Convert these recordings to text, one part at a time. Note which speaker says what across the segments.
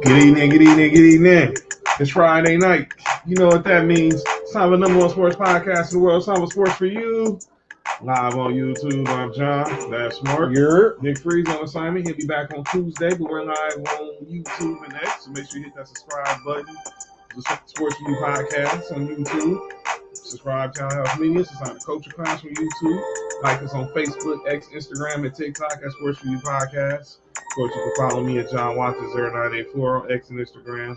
Speaker 1: Good evening, good evening, good evening. It's Friday night. You know what that means. It's time for the number one sports podcast in the world. It's time for Sports4U. Live on YouTube, I'm John. That's Mark. Nick Freeze on assignment. He'll be back on Tuesday, but we're live on YouTube and X. So make sure you hit that subscribe button. The Sports4U podcast on YouTube. Subscribe to our health media. Subscribe to Culture Class on YouTube. Like us on Facebook, X, Instagram, and TikTok at Sports4U Podcast. Of course, you can follow me at John Watson 0984 on X and Instagram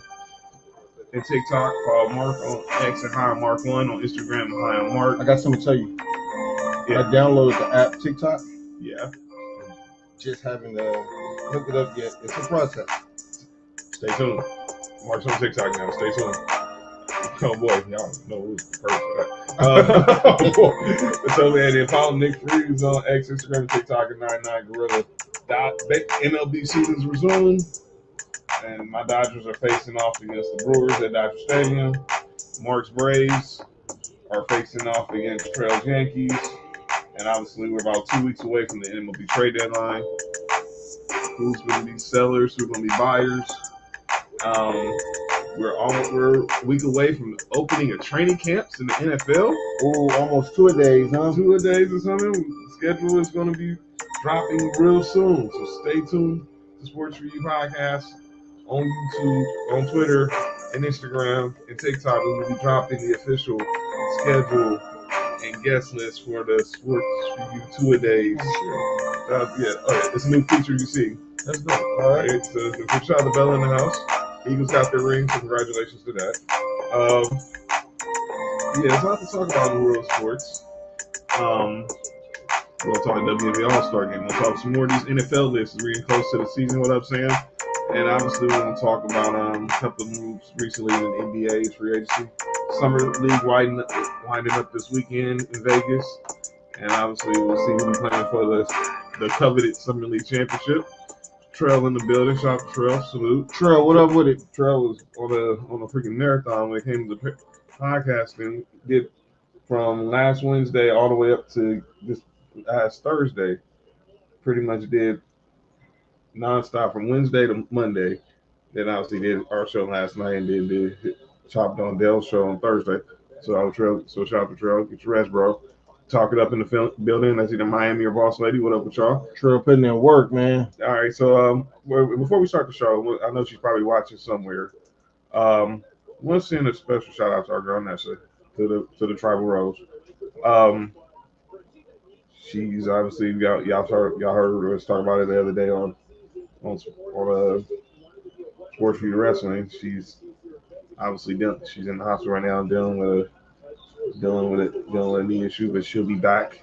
Speaker 1: and TikTok. Follow Mark on X and High Mark 1 on Instagram and High on Mark.
Speaker 2: I got something to tell you.
Speaker 1: Yeah.
Speaker 2: I downloaded the app TikTok.
Speaker 1: Yeah.
Speaker 2: Just having to hook it up yet. It's a process.
Speaker 1: Stay tuned. Mark's on TikTok now. Stay tuned. Oh boy, y'all know who's the person for that. So man, then follow Nick Freeze on X, Instagram, and TikTok at 99gorilla. MLB season's resumed, and my Dodgers are facing off against the Brewers at Dodger Stadium. Mark's Braves are facing off against Trail's Yankees, and obviously we're about 2 weeks away from the MLB trade deadline. Who's going to be sellers? Who's going to be buyers? We're a week away from opening of training camps in the NFL.
Speaker 2: Oh, almost 2 days, huh?
Speaker 1: 2 days or something. The schedule is going to be dropping real soon. So stay tuned to Sports4U Podcast on YouTube, on Twitter, and Instagram, and TikTok. We will be dropping the official schedule and guest list for the Sports4U 2 days. It's a new feature you see.
Speaker 2: Let's go. All right.
Speaker 1: So we shot the bell in the house. Eagles got their ring, so congratulations to that. There's a lot to talk about in the world of sports. We'll talk WNBA All-Star game. We'll talk some more of these NFL lists. We're getting close to the season, what I'm saying. And obviously, we're going to talk about a couple of moves recently in the NBA free agency. Summer League winding up this weekend in Vegas. And obviously, we'll see who we're playing for the coveted Summer League championship. Trail in the building. Shout out to Trail. Salute.
Speaker 2: Trail, what up with it?
Speaker 1: Trail was on a freaking marathon when it came to podcasting. Did from last Wednesday all the way up to this last Thursday. Pretty much did nonstop from Wednesday to Monday. Then obviously did our show last night and then did Chopped on Dell's show on Thursday. So shout out to Trail. Get your rest, bro. Talk it up in the building. That's either Miami or Boss Lady. What up with y'all?
Speaker 2: Trail putting in work, man.
Speaker 1: All right. So before we start the show, I know she's probably watching somewhere. Want to send a special shout out to our girl Nessa to the Tribal Rose. She's obviously y'all heard us talk about it the other day on Sports4U Wrestling. She's obviously she's in the hospital right now dealing with a knee issue, but she'll be back.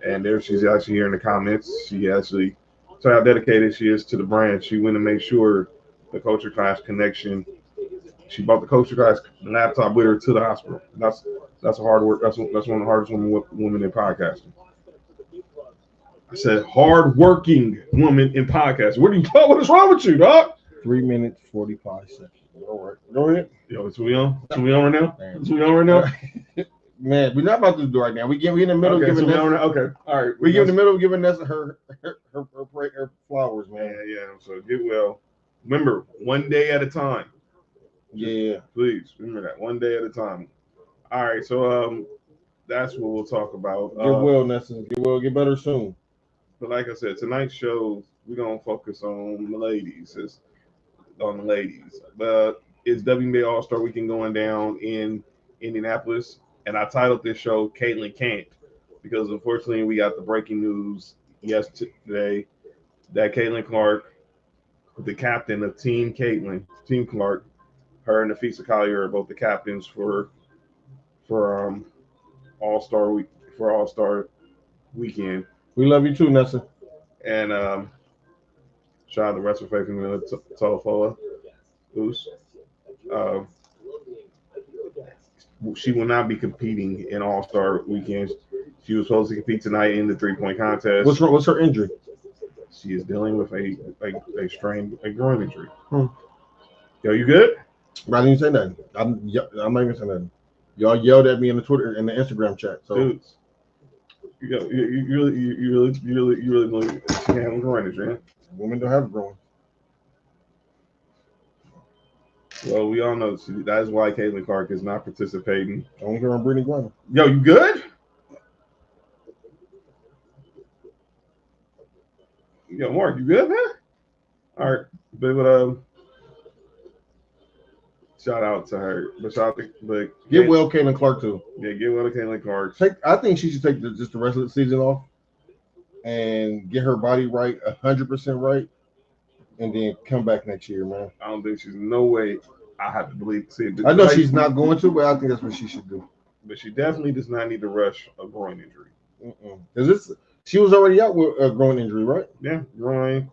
Speaker 1: And there she's actually here in the comments. She actually, so how dedicated she is to the brand. She went to make sure the Culture Class connection. She bought the Culture Class laptop with her to the hospital. That's a hard work. That's one of the hardest women in podcasting. I said hard-working woman in podcasting. What is wrong with you, dog?
Speaker 2: 3 minutes 45 seconds. All right, go ahead.
Speaker 1: Yo, it's we on right now. It's we on right now.
Speaker 2: Man, we're not about to do it right now. We in the middle giving Nessa.
Speaker 1: Okay, all right.
Speaker 2: We in the middle giving Nessa her flowers, man.
Speaker 1: Yeah. So get well. Remember, 1 day at a time.
Speaker 2: Yeah.
Speaker 1: Please remember that 1 day at a time. All right. So that's what we'll talk about.
Speaker 2: Get well, Nessa. Get well. Get better soon.
Speaker 1: But like I said, tonight's show we're gonna focus on the ladies. But it's WNBA All-Star Weekend going down in Indianapolis. And I titled this show Caitlin Can't because unfortunately we got the breaking news yesterday that Caitlin Clark, the captain of Team Clark, her and Nafisa Collier are both the captains for All-Star Weekend.
Speaker 2: We love you too, Nessa.
Speaker 1: And shout out to Wrestler Faith and Tolofoa. She will not be competing in All-Star weekends. She was supposed to compete tonight in the 3-point contest.
Speaker 2: What's her injury?
Speaker 1: She is dealing with a groin injury. Yo, you good?
Speaker 2: I didn't say nothing. I'm not even saying nothing. Y'all yelled at me in the Twitter and the Instagram chat. So
Speaker 1: dudes, you really believe she has a groin injury?
Speaker 2: Women don't have a groin.
Speaker 1: Well, we all know that's why Caitlin Clark is not participating.
Speaker 2: Only her and Brittany Griner.
Speaker 1: Yo, you good? Yo, Mark, you good, man? All right, but shout out to her. But shout out to
Speaker 2: get well, Caitlin Clark too.
Speaker 1: Yeah, get well to Caitlin Clark.
Speaker 2: I think she should take just the rest of the season off and get her body right, 100% right, and then come back next year, man.
Speaker 1: I don't think she's no way. I have to believe.
Speaker 2: I know she's not going to, but I think that's what she should do.
Speaker 1: But she definitely does not need to rush a groin injury.
Speaker 2: Because she was already out with a groin injury, right?
Speaker 1: Yeah, groin, and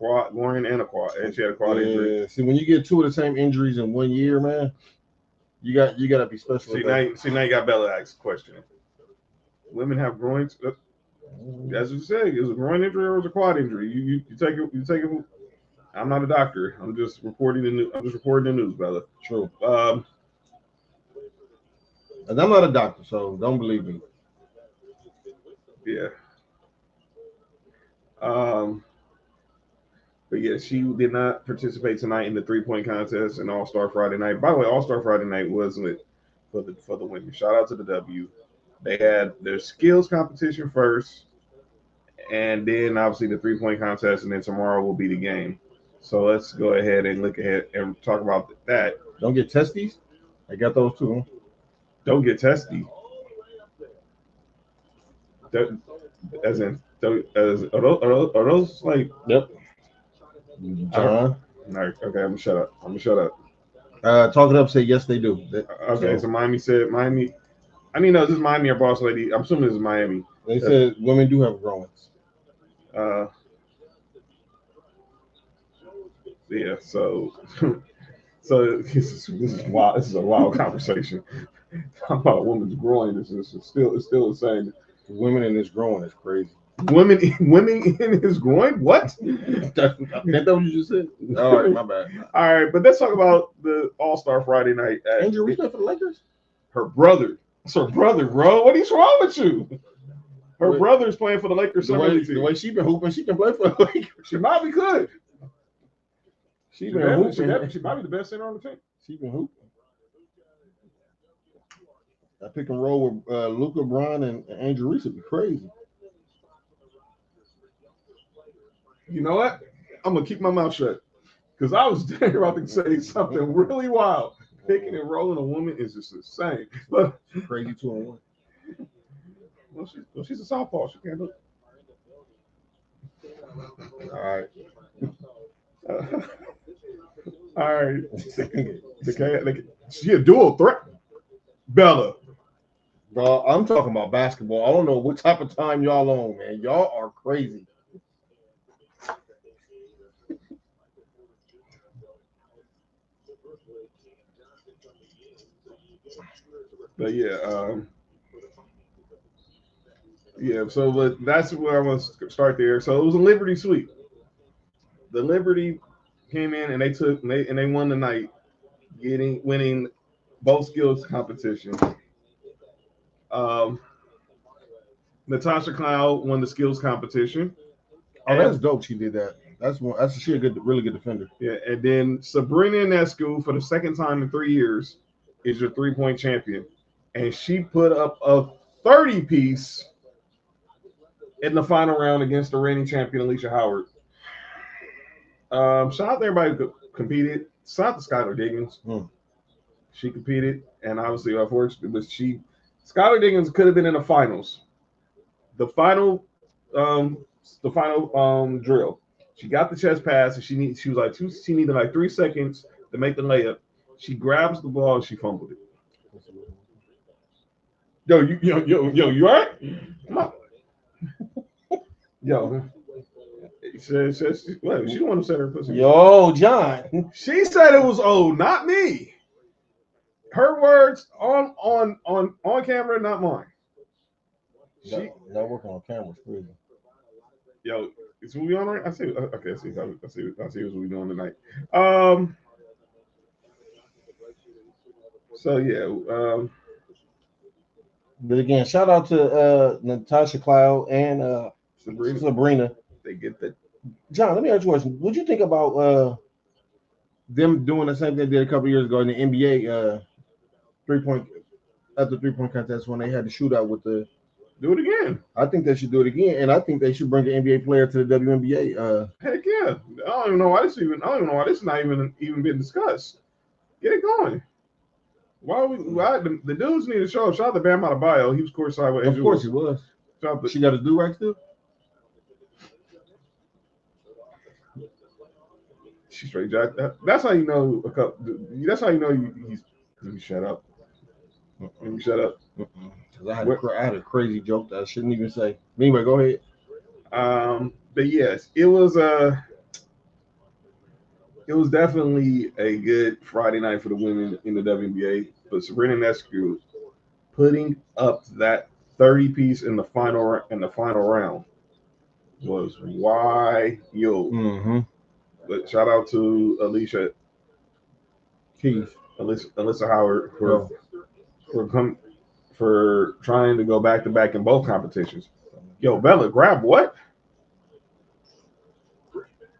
Speaker 1: a quad, and she had a quad injury.
Speaker 2: See, when you get two of the same injuries in 1 year, man, you got to be special.
Speaker 1: See, now you got Bella asked a question. Women have groins. As you say, is it a groin injury or is it a quad injury? You take it. You take it. I'm not a doctor. I'm just reporting the news. I'm just reporting the news, Bella.
Speaker 2: True. And I'm not a doctor, so don't believe me.
Speaker 1: Yeah. But yeah, she did not participate tonight in the 3-point contest and All-Star Friday night. By the way, All-Star Friday night was lit for the women. Shout out to the W. They had their skills competition first, and then obviously the 3-point contest, and then tomorrow will be the game. So let's go ahead and look ahead and talk about that.
Speaker 2: Don't get testes. I got those too.
Speaker 1: Don't get testy. As in, are those like?
Speaker 2: Yep. John.
Speaker 1: All right. Okay, I'm gonna shut up.
Speaker 2: Talk It Up said yes, they do.
Speaker 1: Okay, so Miami. I mean, no, this is Miami or Boss Lady. I'm assuming this is Miami.
Speaker 2: They said women do have groins.
Speaker 1: Yeah. So this is wild. This is a wild conversation. Talking about a woman's groin is still the same.
Speaker 2: Women in his groin is crazy.
Speaker 1: Women in his groin? What?
Speaker 2: That's that what you just said? All right, my bad.
Speaker 1: All right, but let's talk about the All-Star Friday night.
Speaker 2: Angel Reese for the Lakers?
Speaker 1: Her brother. It's her brother, bro. What is wrong with you? Her brother's playing for the Lakers.
Speaker 2: The way she been hooping, she can play for the Lakers.
Speaker 1: She might be good.
Speaker 2: She been hooping.
Speaker 1: She might be the best center on the team.
Speaker 2: She been hooping. I pick and roll with Luka, Bron, and Angel Reese would be crazy.
Speaker 1: You know what? I'm gonna keep my mouth shut because I was about to say something really wild. Picking and rolling a woman is just insane. But
Speaker 2: crazy 2-on-1.
Speaker 1: Well, she's a southpaw. She can't do it.
Speaker 2: All right.
Speaker 1: All right. She a dual threat. Bella.
Speaker 2: Bro, I'm talking about basketball. I don't know what type of time y'all on, man. Y'all are crazy.
Speaker 1: But yeah, so that's where I want to start there. So it was a Liberty sweep. The Liberty came in and they won the night, winning both skills competition. Natasha Cloud won the skills competition.
Speaker 2: Oh, that's dope. She did that. She a really good defender.
Speaker 1: Yeah, and then Sabrina Ionescu, for the second time in 3 years, is your 3-point champion, and she put up a 30-piece in the final round against the reigning champion Alicia Howard. Shout out to everybody who competed. Shout out to Skylar Diggins. She competed, and obviously, unfortunately, but Skylar Diggins could have been in the finals. The final drill. She got the chest pass, and she needed like 3 seconds to make the layup. She grabs the ball and she fumbled it. Yo, you all right? Come on. Yo. She the one who said her pussy.
Speaker 2: Yo, John.
Speaker 1: She said it was old, not me. Her words on camera, not mine.
Speaker 2: Not working on camera, crazy.
Speaker 1: Yo, is we on right? I see. Okay, I see what we doing tonight. So yeah.
Speaker 2: But again, shout out to Natasha Cloud and Sabrina.
Speaker 1: They get that.
Speaker 2: John, let me ask you a question. What do you think about them doing the same thing they did a couple years ago in the NBA 3-point after 3-point contest when they had the shootout with the.
Speaker 1: Do it again.
Speaker 2: I think they should do it again, and I think they should bring an NBA player to the WNBA.
Speaker 1: Heck yeah! I don't even know why this is not even been discussed. Get it going. Why the dudes need to show up? Shout out to Bam Adebayo. He was courtside with.
Speaker 2: Of course he was. She got a do-rag still.
Speaker 1: She straight jacked. That's how you know That's how you know he's. Let me shut up. Let me shut up.
Speaker 2: Because I had a crazy joke that I shouldn't even say. Anyway, go ahead.
Speaker 1: But yes, it was definitely a good Friday night for the women in the WNBA. But Sabrina Ionescu putting up that 30-piece in the final round was wild.
Speaker 2: Mm-hmm.
Speaker 1: But shout out to Alicia Keys, Alyssa Howard for trying to go back to back in both competitions. Yo, Bella, grab what?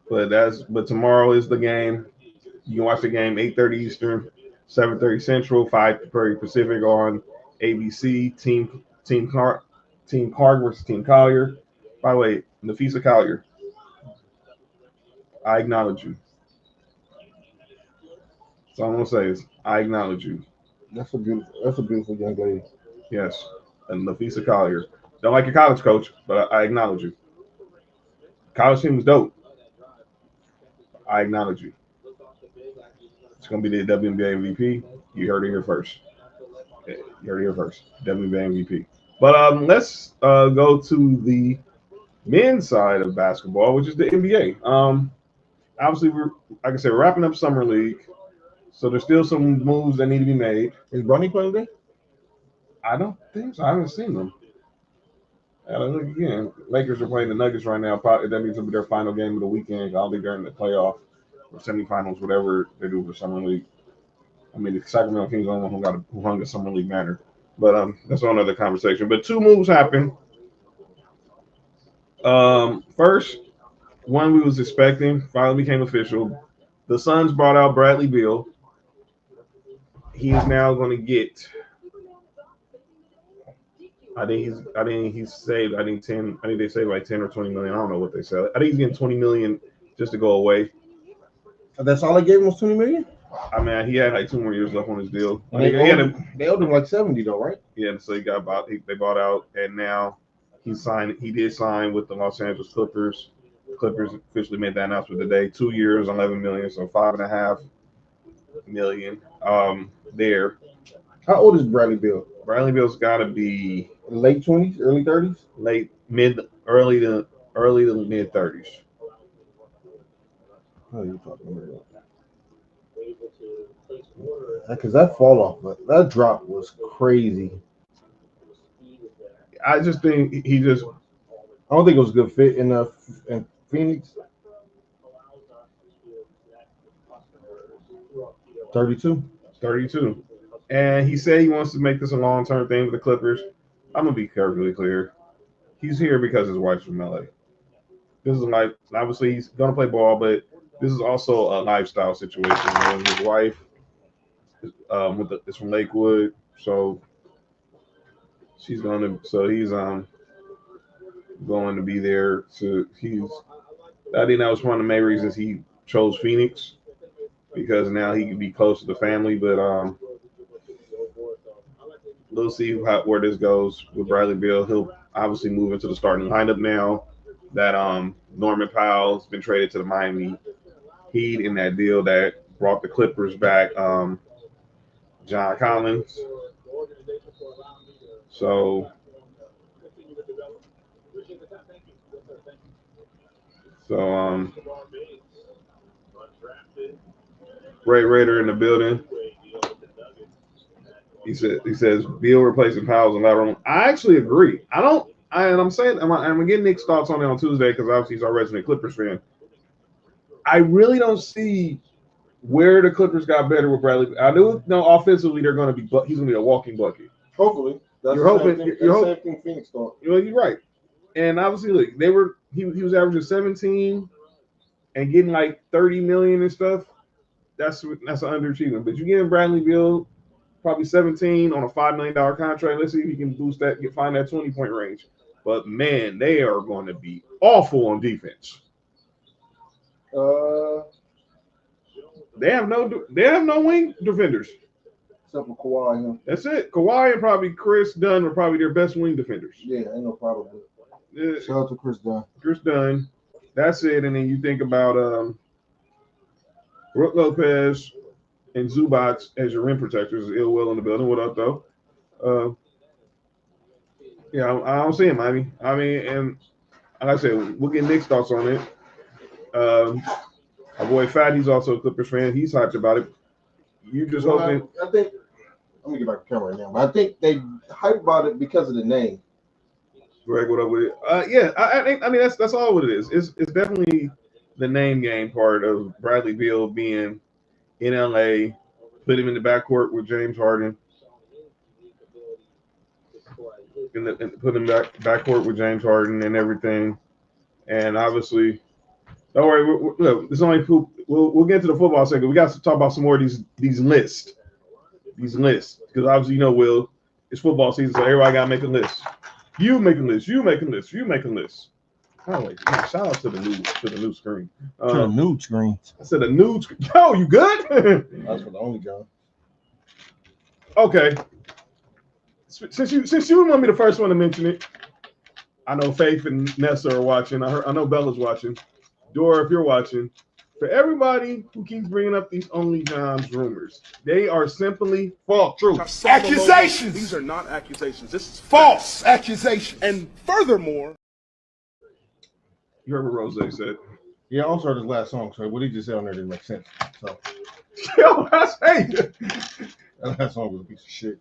Speaker 1: But tomorrow is the game. You can watch the game 8:30 Eastern, 7:30 Central, 5:30 Pacific on ABC. Team Clark versus Team Collier. By the way, Nafisa Collier, I acknowledge you. So I'm gonna say is I acknowledge you.
Speaker 2: That's a beautiful young lady.
Speaker 1: Yes, and Nafisa Collier. Don't like your college coach, but I acknowledge you. College team was dope. I acknowledge you. It's gonna be the WNBA MVP. You heard it here first. You heard it here first. WNBA MVP. But let's go to the men's side of basketball, which is the NBA. Obviously, like I said, we're wrapping up summer league, so there's still some moves that need to be made.
Speaker 2: Is Bronny playing today?
Speaker 1: I don't think so. I haven't seen them. Look again. Lakers are playing the Nuggets right now. Probably, that means it'll be their final game of the weekend. I'll be during the playoff or semifinals, whatever they do for summer league. I mean, the Sacramento Kings are the one who hung the summer league banner. But that's another conversation. But two moves happened. First, one we was expecting finally became official. The Suns brought out Bradley Beal. He is now going to get. I think he's saved. I think they saved like 10 or 20 million. I don't know what they said. I think he's getting 20 million just to go away.
Speaker 2: That's all they gave him was 20 million.
Speaker 1: I mean, he had like 2 more years left on his deal.
Speaker 2: They owed him like 70 though, right?
Speaker 1: Yeah, so he got they bought out, and now he did sign with the Los Angeles Clippers. Clippers officially made that announcement today. 2 years, 11 million, so 5.5 million. There.
Speaker 2: How old is Bradley Beal?
Speaker 1: Bradley Beal's got to be
Speaker 2: late 20s, early 30s,
Speaker 1: early to mid 30s.
Speaker 2: What are you talking about? Because that fall off, that drop was crazy.
Speaker 1: I just think I
Speaker 2: don't think it was a good fit in Phoenix. 32.
Speaker 1: And he said he wants to make this a long-term thing with the Clippers. I'm going to be perfectly clear. He's here because his wife's from LA. This is like, obviously he's going to play ball, but this is also a lifestyle situation. His wife is from Lakewood, so he's going to be there. So I think that was one of the main reasons he chose Phoenix, because now he can be close to the family. But we'll see where this goes with Bradley Beal. He'll obviously move into the starting lineup now that Norman Powell's been traded to the Miami Heat in that deal that brought the Clippers back John Collins. So Ray Raider in the building. He says Beal replacing Powell's in lateral. I actually agree. I'm gonna get Nick's thoughts on it on Tuesday because obviously he's our resident Clippers fan. I really don't see where the Clippers got better with Bradley. I do know offensively he's going to be a walking bucket.
Speaker 2: Hopefully,
Speaker 1: you're hoping.
Speaker 2: Same thing Phoenix thought.
Speaker 1: You're right. And obviously, look, he was averaging 17 and getting like 30 million and stuff. that's an underachievement. But you give Bradley Beal probably 17 on a $5 million contract. Let's see if he can boost that, find that 20-point range. But man, they are going to be awful on defense. They have no wing defenders.
Speaker 2: Except for Kawhi. Yeah.
Speaker 1: That's it. Kawhi and probably Chris Dunn are probably their best wing defenders.
Speaker 2: Yeah, ain't no problem with it. Shout out to Chris Dunn.
Speaker 1: Chris Dunn. That's it. And then you think about Brook Lopez and Zubac as your rim protectors. Ill Will in the building. What up, though? Yeah, I don't see him, Miami. I mean, and like I said, we'll get Nick's thoughts on it. Our boy Fat, he's also a Clippers fan. He's hyped about it. You just hoping.
Speaker 2: I think. Let me get back to the camera right now. But I think they hype about it because of the name.
Speaker 1: Greg, what up with it? Yeah, I mean that's all what it is. It's definitely the name game part of Bradley Beal being in LA, put him in the backcourt with James Harden, and put him backcourt with James Harden and everything. And obviously, don't worry, look, there's only we'll get to the football segment. We got to talk about some more of these lists. These lists, because obviously Will, it's football season, so everybody gotta make a list. You make a list. You make a list. You make a list. Oh wait, shout out to the new screen.
Speaker 2: To the new screen.
Speaker 1: I said a new screen. Yo, you good?
Speaker 2: That's for the only job.
Speaker 1: Okay. Since you want me the first one to mention it, I know Faith and Nessa are watching. I know Bella's watching. Dora, if you're watching. For everybody who keeps bringing up these Only John's rumors, they are simply false. True.
Speaker 3: Accusations. These are not accusations. This is false accusations. And furthermore,
Speaker 1: you heard what Rose said.
Speaker 2: Yeah, I also heard his last song, so what he just said on there didn't make sense. So,
Speaker 1: yo, that's hate.
Speaker 2: That last song was a piece of shit.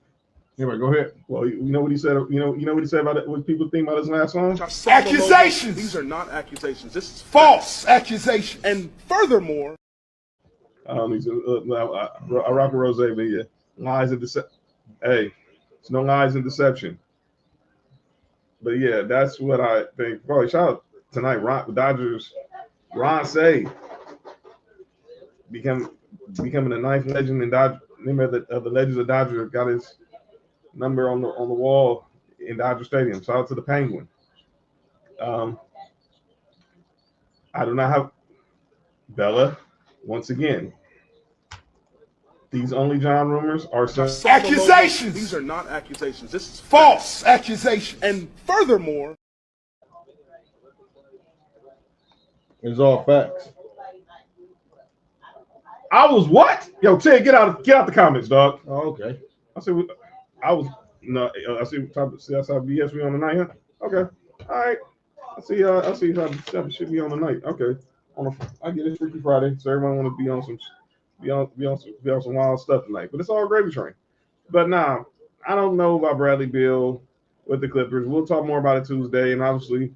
Speaker 2: Anyway, go ahead.
Speaker 1: Well, you know what he said. You know what he said about it. What people think about his last song?
Speaker 3: Accusations. These are not accusations. This is false accusations. And furthermore,
Speaker 1: I rock with Rose, but yeah, lies and deception. Hey, it's no lies and deception. But yeah, that's what I think. Probably shout out tonight. Ron Say becoming the ninth legend in Dodger. Name of the Legends of Dodger got his number on the wall in Dodger Stadium. Shout out to the Penguin. I do not have Bella. Once again, these Only John rumors are
Speaker 3: accusations. These are not accusations. This is false accusations. And furthermore,
Speaker 2: it's all facts.
Speaker 1: I was what? Yo, Ted, get out the comments, dog.
Speaker 2: Oh, okay.
Speaker 1: I see that's how BS we on tonight, huh? Okay. All right. I see how should be on tonight. Okay. I get it, Freaky Friday, so everyone want to be on some wild stuff tonight. But it's all gravy train. But nah, I don't know about Bradley Beal with the Clippers. We'll talk more about it Tuesday. And obviously,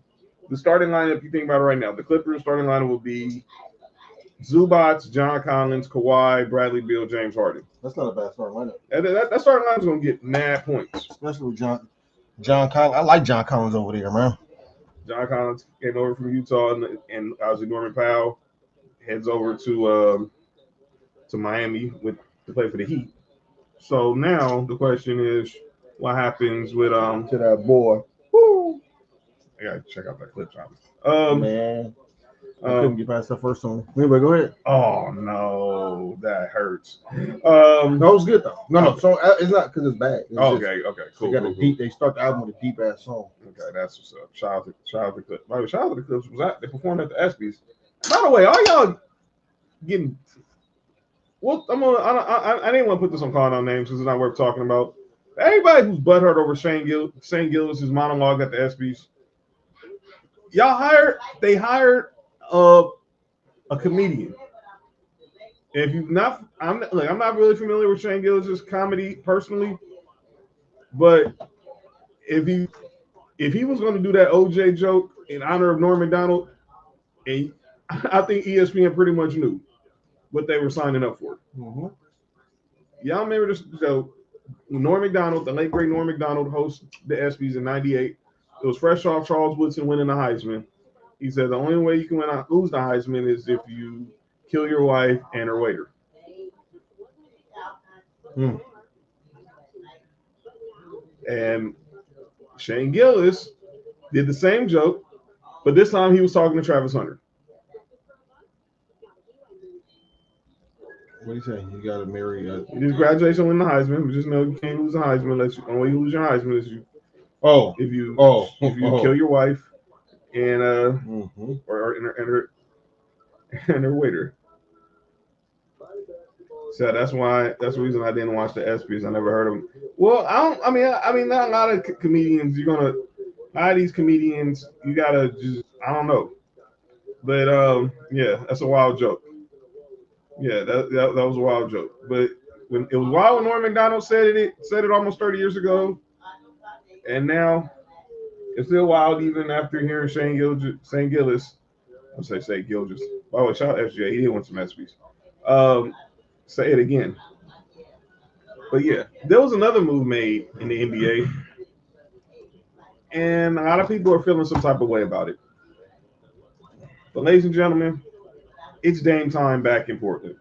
Speaker 1: the starting lineup, you think about it right now, the Clippers starting lineup will be Zubac, John Collins, Kawhi, Bradley Beal, James Harden.
Speaker 2: That's not a bad starting lineup.
Speaker 1: That starting lineup is going to get mad points.
Speaker 2: Especially with John Collins. I like John Collins over there, man.
Speaker 1: John Collins came over from Utah, and obviously Norman Powell heads over to Miami to play for the Heat. So now the question is, what happens with
Speaker 2: to that boy?
Speaker 1: Woo! I gotta check out that clip, Thomas.
Speaker 2: Man, I couldn't get past that first song. Anyway, go ahead.
Speaker 1: Oh no, that hurts.
Speaker 2: No, it was good though. No, so it's not because it's bad. It's
Speaker 1: okay, cool.
Speaker 2: They start the album with a deep ass song.
Speaker 1: Okay, that's what's up. Shout out to the Clips. By the way, shout out to the Clips. They performed at the ESPYs. By the way, all y'all getting. Well, I didn't want to put this on calling out names because it's not worth talking about. Everybody who's butthurt over Shane Gillis' monologue at the ESPYs. They hired a comedian. If you've not, I'm not really familiar with Shane Gillis' comedy personally, but if he was going to do that OJ joke in honor of Norm Macdonald, and I think ESPN pretty much knew what they were signing up for.
Speaker 2: Mm-hmm.
Speaker 1: Y'all remember this? So Norm Macdonald, the late great Norm Macdonald, hosted the ESPYs in '98. It was fresh off Charles Woodson winning the Heisman. He said the only way you can lose the Heisman is if you kill your wife and her waiter. And Shane Gillis did the same joke, but this time he was talking to Travis Hunter.
Speaker 2: What are you saying? You got to marry.
Speaker 1: His graduation win the Heisman. But just know you can't lose a Heisman unless you only lose your Heisman is you. If you kill your wife and or and her waiter. So that's the reason I didn't watch the ESPYs. I never heard of them. Well, I mean, not a lot of comedians. A lot of these comedians, you gotta just, I don't know. But yeah, that's a wild joke. Yeah, that was a wild joke. But when it was wild when Norm Macdonald said it almost 30 years ago, and now it's still wild even after hearing Shane Gillis. I'll say Gilgis. By the way, shout out SJ. He did win some ESPYs. Say it again. But yeah, there was another move made in the NBA, and a lot of people are feeling some type of way about it. But ladies and gentlemen, it's Dame time back in Portland.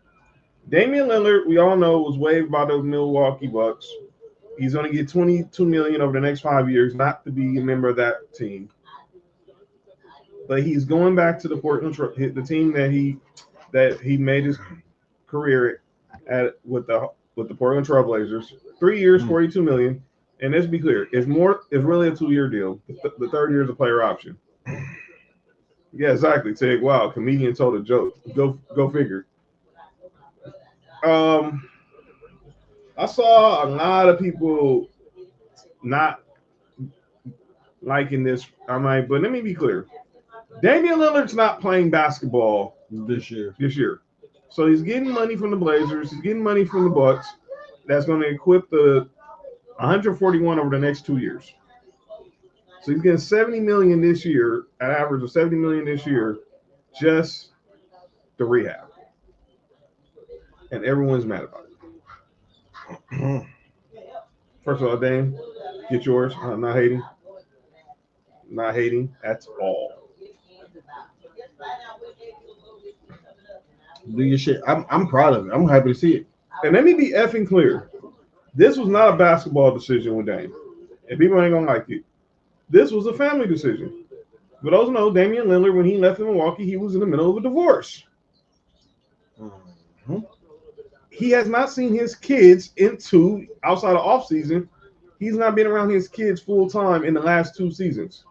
Speaker 1: Damian Lillard, we all know, was waived by the Milwaukee Bucks. He's going to get $22 million over the next 5 years, not to be a member of that team. But he's going back to the Portland, the team that he made his career at with the Portland Trailblazers. 3 years, $42 million. And let's be clear, it's really a 2-year deal. The third year is a player option. Yeah, exactly. Take wow, comedian told a joke. Go figure. I saw a lot of people not liking this. I'm like, but let me be clear. Damian Lillard's not playing basketball
Speaker 2: this year.
Speaker 1: So he's getting money from the Blazers. He's getting money from the Bucks. That's going to equip the 141 over the next 2 years. So he's getting $70 million this year, an average of $70 million this year, just the rehab. And everyone's mad about it. First of all, Dame, get yours. I'm not hating. Not hating at all.
Speaker 2: Do your shit. I'm proud of it. I'm happy to see it.
Speaker 1: And let me be effing clear. This was not a basketball decision with Dame. And people ain't going to like it. This was a family decision. For those who know, Damian Lillard, when he left Milwaukee, he was in the middle of a divorce. Mm-hmm. He has not seen his kids outside of offseason. He's not been around his kids full time in the last 2 seasons.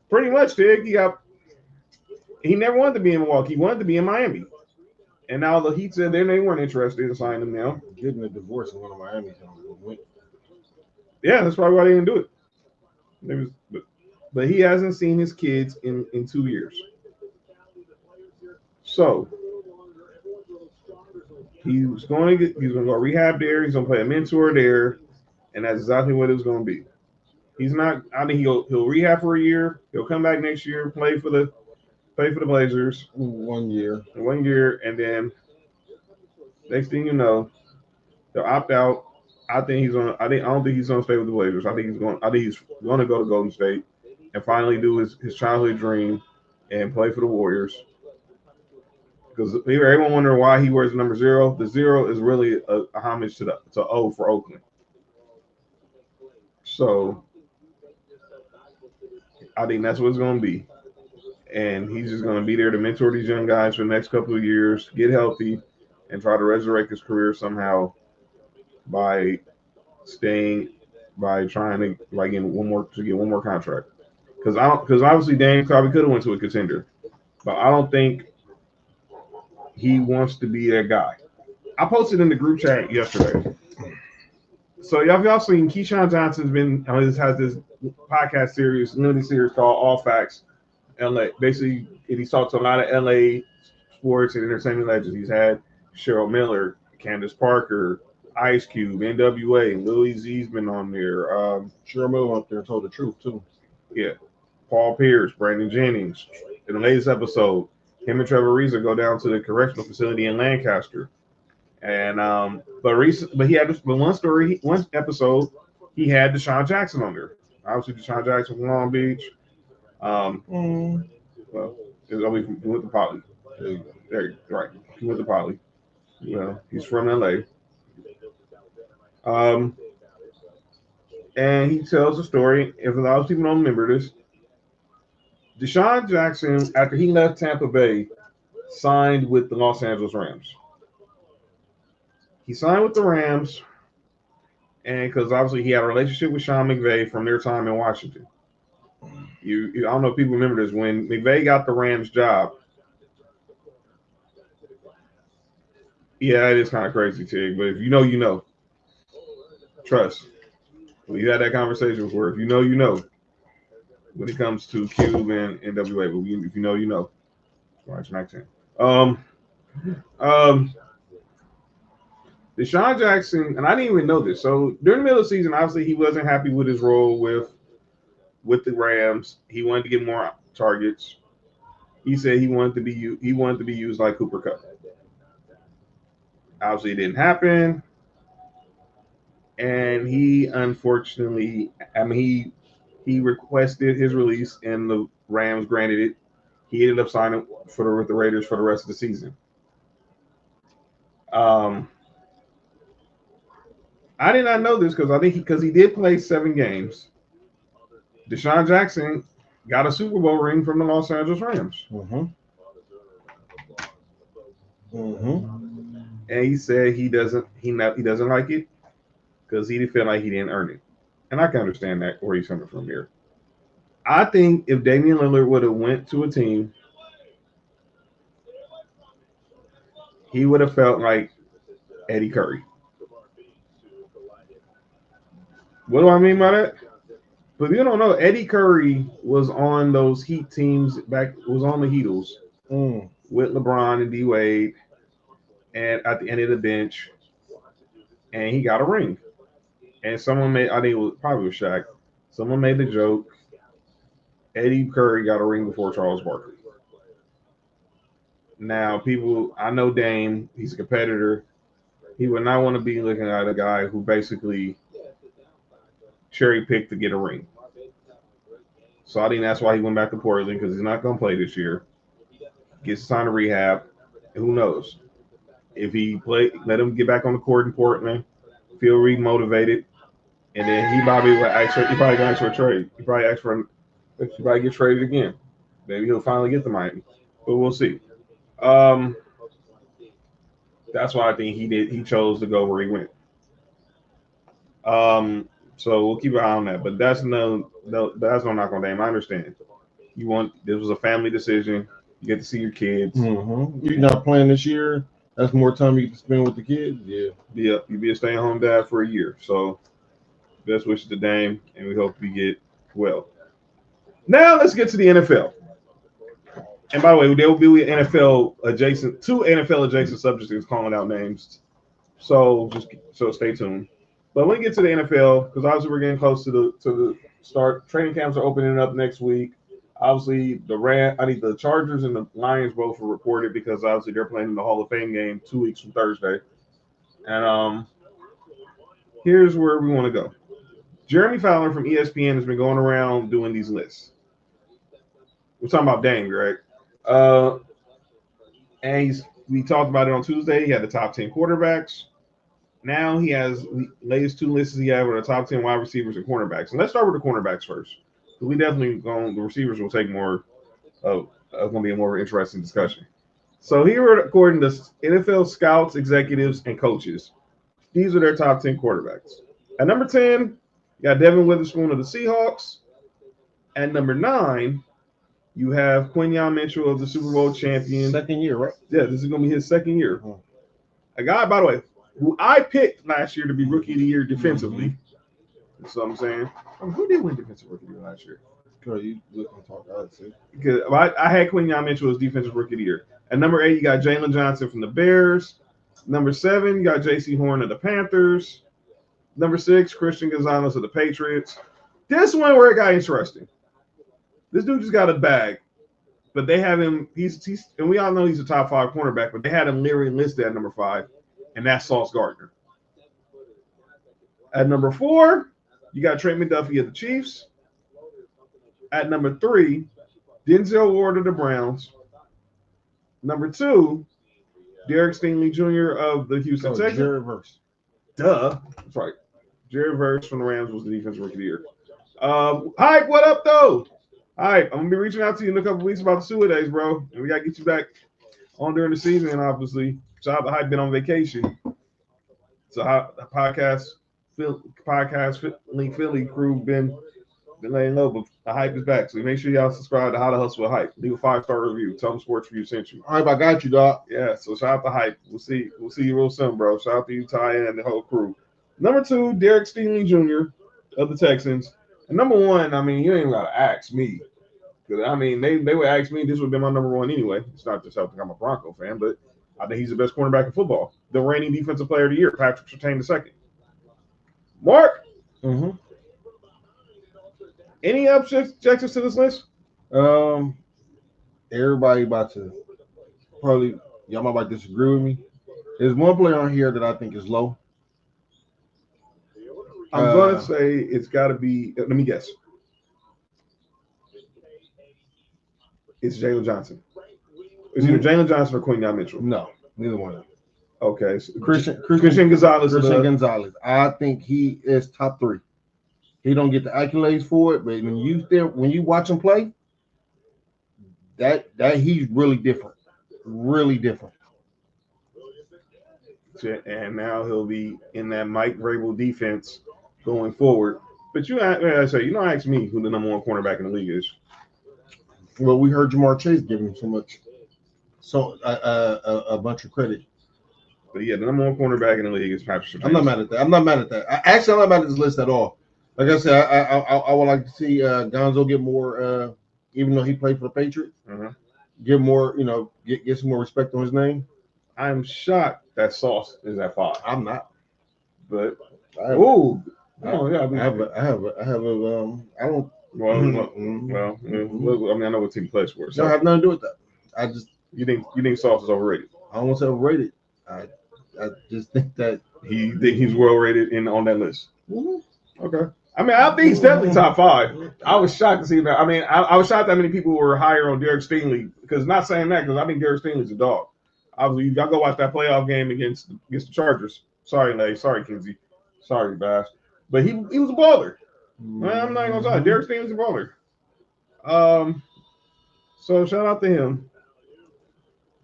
Speaker 1: Pretty much, Tig. He never wanted to be in Milwaukee. He wanted to be in Miami. And now the Heat said they weren't interested in signing him now.
Speaker 2: Getting a divorce in one of Miami.
Speaker 1: Yeah, that's probably why they didn't do it. But he hasn't seen his kids in 2 years. So he's going to go rehab there. He's going to play a mentor there, and that's exactly what it's going to be. He's not. I think he'll rehab for a year. He'll come back next year, play for the Blazers
Speaker 2: 1 year.
Speaker 1: 1 year, and then next thing you know, they'll opt out. I don't think he's gonna stay with the Blazers. I think he's going to go to Golden State and finally do his childhood dream and play for the Warriors. Because everyone wondering why he wears the number 0. The 0 is really a homage to O for Oakland. So I think that's what it's going to be. And he's just going to be there to mentor these young guys for the next couple of years, get healthy, and try to resurrect his career somehow by trying to get one more contract. Because obviously Dame probably could have went to a contender, but I don't think he wants to be that guy. I posted in the group chat yesterday. So y'all seen Keyshawn Johnson's has this podcast series, limited series called All Facts LA. Basically, he's talked to a lot of LA sports and entertainment legends. He's had Cheryl Miller, Candace Parker, Ice Cube, NWA, Lil Z's been on there.
Speaker 2: Cheryl Miller up there told the truth too.
Speaker 1: Yeah. Paul Pierce, Brandon Jennings. In the latest episode, him and Trevor Reza go down to the correctional facility in Lancaster. And but he had one episode, he had Deshaun Jackson on there. Obviously, Deshaun Jackson from Long Beach. Well, he went to Poly. There you go. Right. He went to Poly. Well, he's from LA. And he tells a story. If a lot of people don't remember this, Deshaun Jackson, after he left Tampa Bay, signed with the Los Angeles Rams. He signed with the Rams, and because obviously he had a relationship with Sean McVay from their time in Washington. I don't know if people remember this. When McVay got the Rams job, yeah, it is kind of crazy, Tig. But if you know, you know. Trust. We had that conversation before. If you know, you know. When it comes to Cube and NWA, but if you know, you know. Watch 19. Deshaun Jackson, and I didn't even know this. So during the middle of the season, obviously he wasn't happy with his role with the Rams. He wanted to get more targets. He said he wanted to be used like Cooper Kupp. Obviously, it didn't happen. And he unfortunately, he requested his release, and the Rams granted it. He ended up signing with the Raiders for the rest of the season. I did not know this because he did play 7 games. Deshaun Jackson got a Super Bowl ring from the Los Angeles Rams. And he said he doesn't like it because he felt like he didn't earn it. And I can understand that where he's coming from here. I think if Damian Lillard would have went to a team, he would have felt like Eddie Curry. What do I mean by that? But you don't know, Eddie Curry was on those Heat teams was on the Heatles with LeBron and D Wade, and at the end of the bench, and he got a ring. And someone I think it was probably Shaq. Someone made the joke. Eddie Curry got a ring before Charles Barkley. Now, I know Dame, he's a competitor. He would not want to be looking at a guy who basically cherry picked to get a ring. So I think that's why he went back to Portland, because he's not going to play this year. Gets signed to rehab. And who knows? If he let him get back on the court in Portland, feel remotivated, and then he probably going to ask for a trade. He probably get traded again. Maybe he'll finally get to Miami, but we'll see. That's why I think he chose to go where he went. So we'll keep an eye on that. But that's no knock on Dame. I understand. This was a family decision. You get to see your kids.
Speaker 2: You're not playing this year. That's more time you can spend with the kids. Yeah.
Speaker 1: You be a stay-at-home dad for a year. So best wishes to Dame, and we hope you get well. Now let's get to the NFL. And by the way, there will be two NFL adjacent subjects calling out names. So stay tuned. But when we get to the NFL, because obviously we're getting close to the start. Training camps are opening up next week. Obviously, the Chargers and the Lions both were reported because obviously they're playing in the Hall of Fame game 2 weeks from Thursday. And here's where we want to go. Jeremy Fowler from ESPN has been going around doing these lists. We're talking about Dame, right? And we talked about it on Tuesday. He had the top 10 quarterbacks. Now he has the latest 2 lists he had with the top 10 wide receivers and cornerbacks. And let's start with the cornerbacks first. We definitely the receivers will take more of going to be a more interesting discussion. So here, according to NFL scouts, executives, and coaches, these are their top 10 quarterbacks. At number 10, you got Devin Witherspoon of the Seahawks. At number 9, you have Quinyon Mitchell of the Super Bowl champion.
Speaker 2: Second year, right?
Speaker 1: Yeah, this is going to be his second year. A guy, by the way, who I picked last year to be Rookie of the Year defensively. That's what I'm saying. Who did win Defensive Rookie of the Year last year?
Speaker 2: Girl, you look and talk out too.
Speaker 1: Because I had Quinyon Mitchell as Defensive Rookie of the Year. At number 8, you got Jalen Johnson from the Bears. Number 7, you got J.C. Horn of the Panthers. Number 6, Christian Gonzalez of the Patriots. This one where it got interesting. This dude just got a bag, but they have him. He's and we all know he's a top 5 cornerback, but they had him literally listed at number 5, and that's Sauce Gardner. At number 4, you got Trent McDuffie of the Chiefs. At number 3, Denzel Ward of the Browns. Number 2, Derek Stingley Jr. of the Houston Texans. Duh. That's right. Jared Verse from the Rams was the defensive rookie of the year. Hype, what up, though? Hype, I'm going to be reaching out to you in a couple weeks about the sewer days, bro. And we got to get you back on during the season, obviously. Shout out to Hype, been on vacation. So, podcast Link Philly crew been laying low, but the Hype is back. So make sure y'all subscribe to How to Hustle with Hype. Leave a 5-star review. Tell them Sports4U sent you.
Speaker 2: All right, I got you, dog.
Speaker 1: Yeah, so shout out to Hype. We'll see you real soon, bro. Shout out to you, Ty, and the whole crew. Number 2, Derek Stingley Jr. of the Texans. And number 1, I mean, you ain't even got to ask me. Because, I mean, they would ask me, this would have been my number 1 anyway. It's not just helping I'm a Bronco fan, but I think he's the best cornerback in football. The reigning defensive player of the year, Patrick Surtain II. Mark?
Speaker 2: Mm-hmm.
Speaker 1: Any objections to this list?
Speaker 2: Everybody about to probably, y'all might about to disagree with me. There's one player on here that I think is low.
Speaker 1: I'm going to say it's got to be, let me guess. It's Jalen Johnson. It's either Jalen Johnson or Quinyon Mitchell.
Speaker 2: No, neither one of them.
Speaker 1: Okay. So
Speaker 2: Christian
Speaker 1: Gonzalez.
Speaker 2: Gonzalez. I think he is top 3. He don't get the accolades for it, but when you watch him play, that he's really different. Really different.
Speaker 1: And now he'll be in that Mike Vrabel defense going forward. But you ask me who the number 1 cornerback in the league is.
Speaker 2: Well, we heard Jamar Chase give him a bunch of credit.
Speaker 1: But yeah, the number 1 cornerback in the league is Patrick Surtain.
Speaker 2: I'm not mad at that. I'm not mad at that. I'm not mad at this list at all. Like I said, I would like to see Gonzo get more, even though he played for the Patriots, get more, get some more respect on his name.
Speaker 1: I'm shocked that Sauce is at 5.
Speaker 2: I'm not.
Speaker 1: But
Speaker 2: I don't.
Speaker 1: Well, I mean, I know what team he plays for. So
Speaker 2: don't have nothing to do with that.
Speaker 1: You think Sauce is overrated?
Speaker 2: I don't want to say overrated. I just think that
Speaker 1: he's well rated on that list.
Speaker 2: Mm-hmm.
Speaker 1: Okay. I mean, I think he's definitely top 5. I was shocked to see that. I mean, I was shocked that many people were higher on Derek Stingley, because not saying that because I think Derek Stingley's a dog. Obviously, y'all go watch that playoff game against the Chargers. Sorry, Lay. Sorry, Kinsey. Sorry, Bash. But he was a baller. Man, I'm not going to lie. Derek Stingley's a baller. So shout out to him.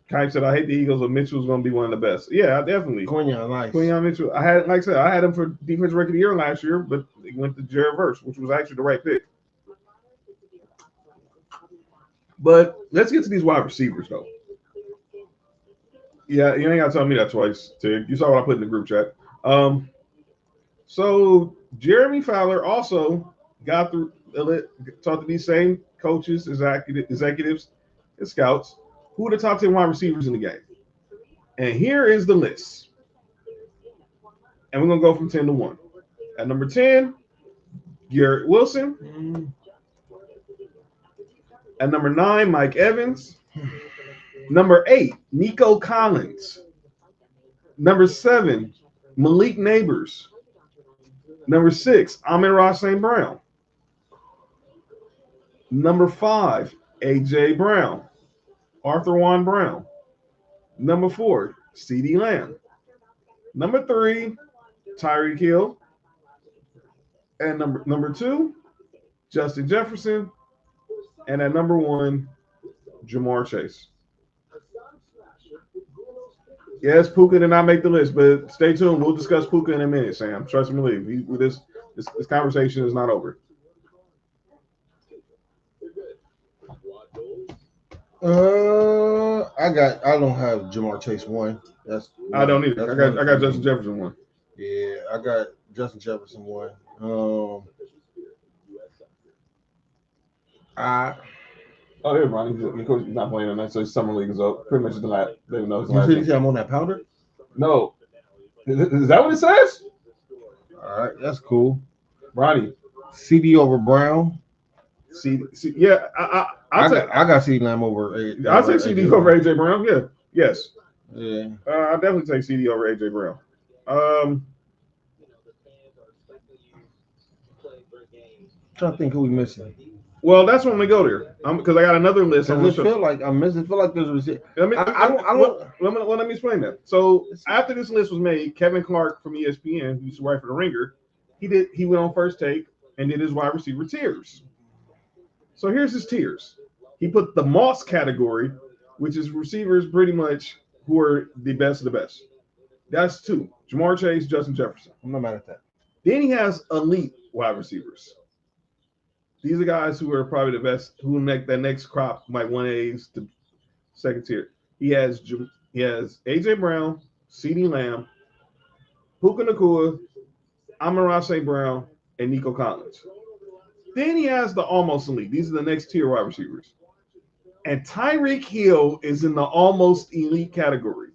Speaker 1: Kite said, I hate the Eagles, but Mitchell's going to be one of the best. Yeah, definitely. Quinyon Mitchell. I had him for defensive rookie of the year last year, but he went to Jared Verse, which was actually the right pick. But let's get to these wide receivers, though. Yeah, you ain't got to tell me that twice, Tig. You saw what I put in the group chat. So Jeremy Fowler also got through, talked to these same coaches, executives, and scouts. Who are the top 10 wide receivers in the game? And here is the list. And we're going to go from 10 to 1. At number 10, Garrett Wilson. At number 9, Mike Evans. Number 8, Nico Collins. Number 7, Malik Neighbors. Number 6, Amon-Ra St. Brown. Number 5, A.J. Brown. Arthur Juan Brown. Number 4, CeeDee Lamb. Number 3, Tyreek Hill. And number 2, Justin Jefferson. And at number 1, Jamar Chase. Yes, Puka did not make the list, but stay tuned. We'll discuss Puka in a minute, Sam. Trust me, believe. This conversation is not over.
Speaker 2: I don't have Jamar Chase 1.
Speaker 1: I don't either. I got Justin Jefferson 1.
Speaker 2: Yeah, I got Justin Jefferson 1.
Speaker 1: There's Ronnie. Of course, he's not playing tonight, so his summer league is up. Pretty much the last. They know his last.
Speaker 2: You say I'm on that powder?
Speaker 1: No. Is that what it says?
Speaker 2: All right, that's cool.
Speaker 1: Ronnie.
Speaker 2: CD over Brown.
Speaker 1: Yeah, I
Speaker 2: got CeeDee Lamb over.
Speaker 1: I'll take CD over AJ Brown. Yeah, yes.
Speaker 2: Yeah.
Speaker 1: I'll definitely take CD over AJ Brown.
Speaker 2: Trying to think who we missing.
Speaker 1: Well, that's when we go there. Because I got another list.
Speaker 2: Does it feel like I'm missing? Feel like there's a receiver.
Speaker 1: Let me explain that. So after this list was made, Kevin Clark from ESPN, who used to write for The Ringer, he went on First Take and did his wide receiver tiers. So here's his tiers. He put the Moss category, which is receivers pretty much who are the best of the best. That's 2. Jamar Chase, Justin Jefferson.
Speaker 2: I'm not mad at that.
Speaker 1: Then he has elite wide receivers. These are guys who are probably the best, who make that next crop might 1As to second tier. He has AJ Brown, CeeDee Lamb, Puka Nacua, Amon-Ra St. Brown, and Nico Collins. Then he has the almost elite. These are the next tier wide receivers. And Tyreek Hill is in the almost elite category.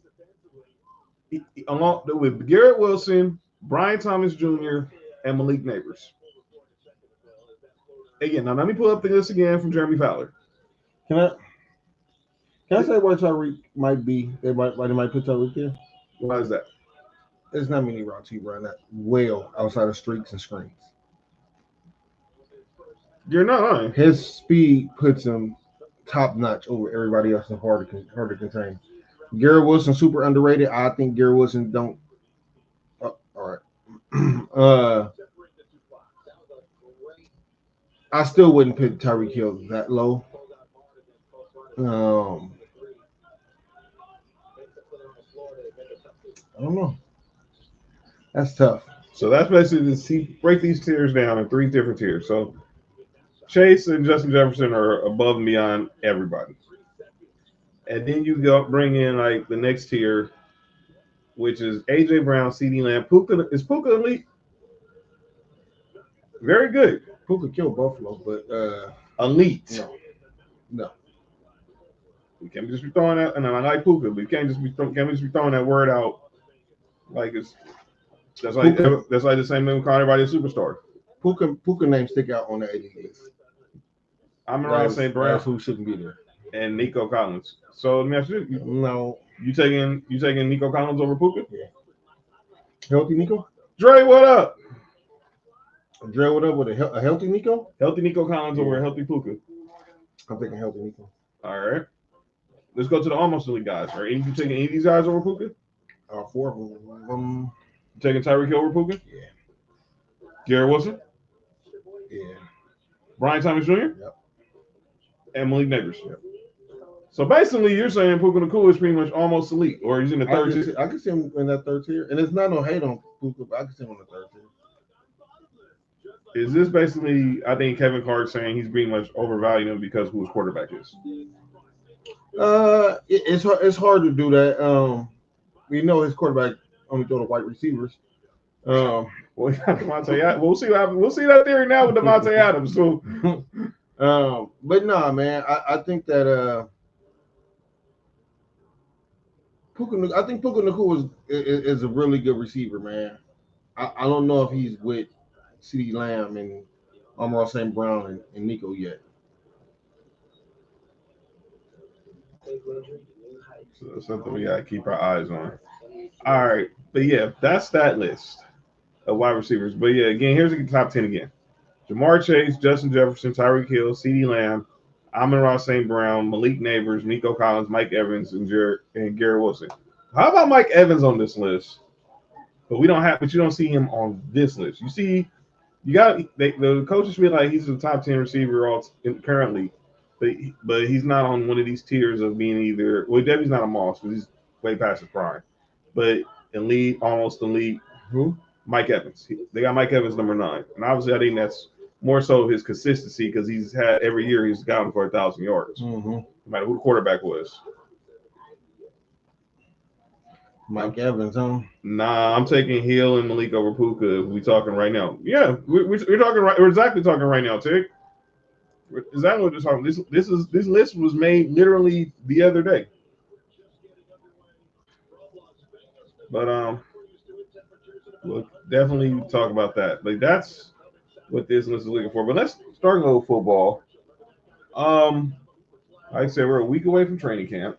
Speaker 1: Along with Garrett Wilson, Brian Thomas Jr., and Malik Neighbors. Again, now let me pull up this again from Jeremy Fowler.
Speaker 2: Can I say why Tyreek might be? Why they might put Tyreek there?
Speaker 1: Why is that?
Speaker 2: There's not many routes he run that well outside of streaks and screens.
Speaker 1: You're not lying.
Speaker 2: His speed puts him top notch over everybody else and hard to contain. Garrett Wilson super underrated. I think Garrett Wilson don't. All right. I still wouldn't put Tyreek Hill that low. I don't know. That's tough.
Speaker 1: So that's basically break these tiers down in 3 different tiers. So Chase and Justin Jefferson are above and beyond everybody. And then you bring in like the next tier, which is AJ Brown, CeeDee Lamb. Is Puka elite? Very good.
Speaker 2: Puka killed Buffalo, but
Speaker 1: elite.
Speaker 2: No.
Speaker 1: We can't just be throwing that, and I like Puka, but you can't just be throwing that word out like that's like the same name calling everybody a superstar.
Speaker 2: Puka name stick out on the 80 list.
Speaker 1: Amon-Ra St. Brown,
Speaker 2: who shouldn't be there,
Speaker 1: and Nico Collins. So let me ask you, you taking Nico Collins over Puka?
Speaker 2: Yeah. Healthy Nico?
Speaker 1: Dre, what up?
Speaker 2: Dre, what up with a healthy Nico?
Speaker 1: Healthy Nico Collins over a healthy Puka.
Speaker 2: I'm thinking healthy Nico.
Speaker 1: All right. Let's go to the almost elite guys. Are you taking any of these guys over Puka?
Speaker 2: 4 of them.
Speaker 1: You taking Tyreek Hill over Puka?
Speaker 2: Yeah.
Speaker 1: Garrett Wilson?
Speaker 2: Yeah.
Speaker 1: Brian Thomas Jr.?
Speaker 2: Yep.
Speaker 1: And Malik Neighbors?
Speaker 2: Yep.
Speaker 1: So basically, you're saying Puka Nacua is pretty much almost elite, or he's in the third tier?
Speaker 2: I can see him in that third tier. And it's not no hate on Puka, but I can see him in the third tier.
Speaker 1: Is this basically, I think Kevin Clark saying he's pretty much overvalued him because who his quarterback is?
Speaker 2: It's hard to do that. We know his quarterback only throw to white receivers.
Speaker 1: Well, we got Devontae Adams. We'll see what happens. We'll see that theory now with Devontae Adams. So,
Speaker 2: but nah, man, I think that Puka Nacua is a really good receiver, man. I don't know if he's with CeeDee Lamb and Amon-Ra St. Brown and Nico yet.
Speaker 1: So that's something we gotta keep our eyes on. All right, but yeah, that's that list of wide receivers. But yeah, again, here's the top 10 again: Jamar Chase, Justin Jefferson, Tyreek Hill, CeeDee Lamb, Amon-Ra St. Brown, Malik Neighbors, Nico Collins, Mike Evans, and Garrett Wilson. How about Mike Evans on this list? But you don't see him on this list. The coaches feel like he's the top 10 receiver currently, but he's not on one of these tiers of being either. Well, Debbie's not a Moss because he's way past his prime, but elite, almost elite.
Speaker 2: Who?
Speaker 1: Mike Evans. They got Mike Evans number 9, and obviously I think that's more so his consistency because he's had every year he's gotten for 1,000 yards, no matter who the quarterback was.
Speaker 2: Mike Evans, huh?
Speaker 1: Nah, I'm taking Hill and Malik over Puka. We talking right now. Yeah, we're talking right. We're exactly talking right now, Tig. Exactly what we're talking. This list was made literally the other day. But we'll definitely talk about that. Like that's what this list is looking for. But let's start a little football. Like I said, we're a week away from training camp.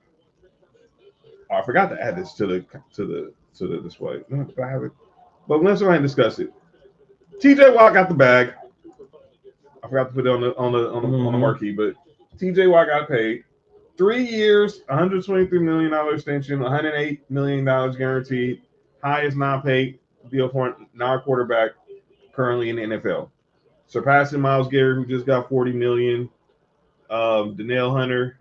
Speaker 1: Oh, I forgot to add this to the display. No, I have it. But let's go ahead and discuss it. TJ Watt got the bag. I forgot to put it on the marquee, but TJ Watt got paid 3 years, $123 million extension, $108 million guaranteed, highest non-paid deal for a non-quarterback currently in the NFL, surpassing Myles Garrett, who just got $40 million, Danielle Hunter,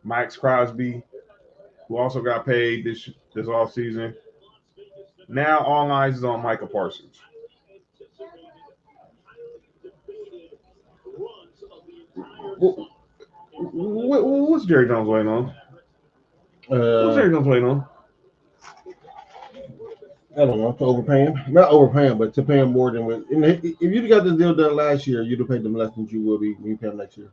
Speaker 1: Max Crosby, who also got paid this offseason. Now all eyes is on Micah Parsons. What's Jerry Jones waiting on? What's Jerry Jones waiting on?
Speaker 2: I don't know, to overpay him. Not overpay him, but to pay him more than what. If you'd got this deal done last year, you'd have paid them less than you will be when you pay him next year.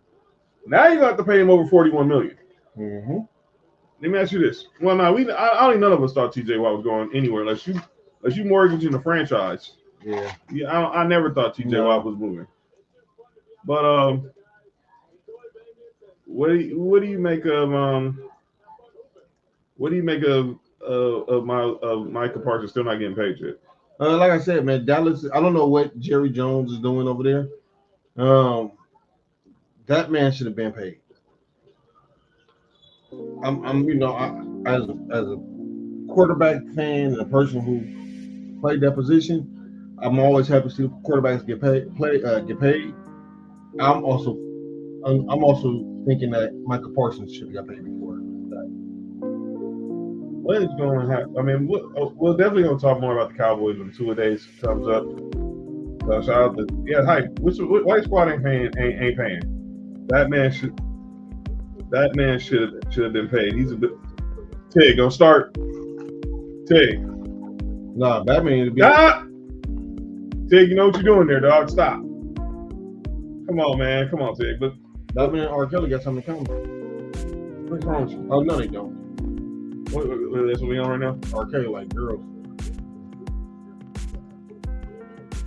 Speaker 1: Now you have to pay him over $41 million.
Speaker 2: Mm-hmm.
Speaker 1: Let me ask you this. Well, no, I don't think none of us thought TJ Watt was going anywhere unless you mortgaging the franchise.
Speaker 2: Yeah.
Speaker 1: I never thought TJ Watt was moving. But what do you make of Micah Parsons still not getting paid yet?
Speaker 2: Like I said, man, Dallas. I don't know what Jerry Jones is doing over there. That man should have been paid. I'm as a quarterback fan and a person who played that position, I'm always happy to see quarterbacks get paid. I'm also thinking that Micah Parsons should have got paid before that.
Speaker 1: What is going to happen? I mean, we're definitely going to talk more about the Cowboys when 2 days comes up. So shout out to hype. White squad ain't paying. That man should have been paid. He's a bit. Tig, gonna start. Tig.
Speaker 2: Nah, Batman to be.
Speaker 1: Tig, you know what you're doing there, dog. Stop. Come on, man. Come on, Tig. But
Speaker 2: Batman and R. Kelly got something coming.
Speaker 1: What's wrong with you?
Speaker 2: Oh no, they don't.
Speaker 1: That's what we on right now?
Speaker 2: R. Kelly like girls.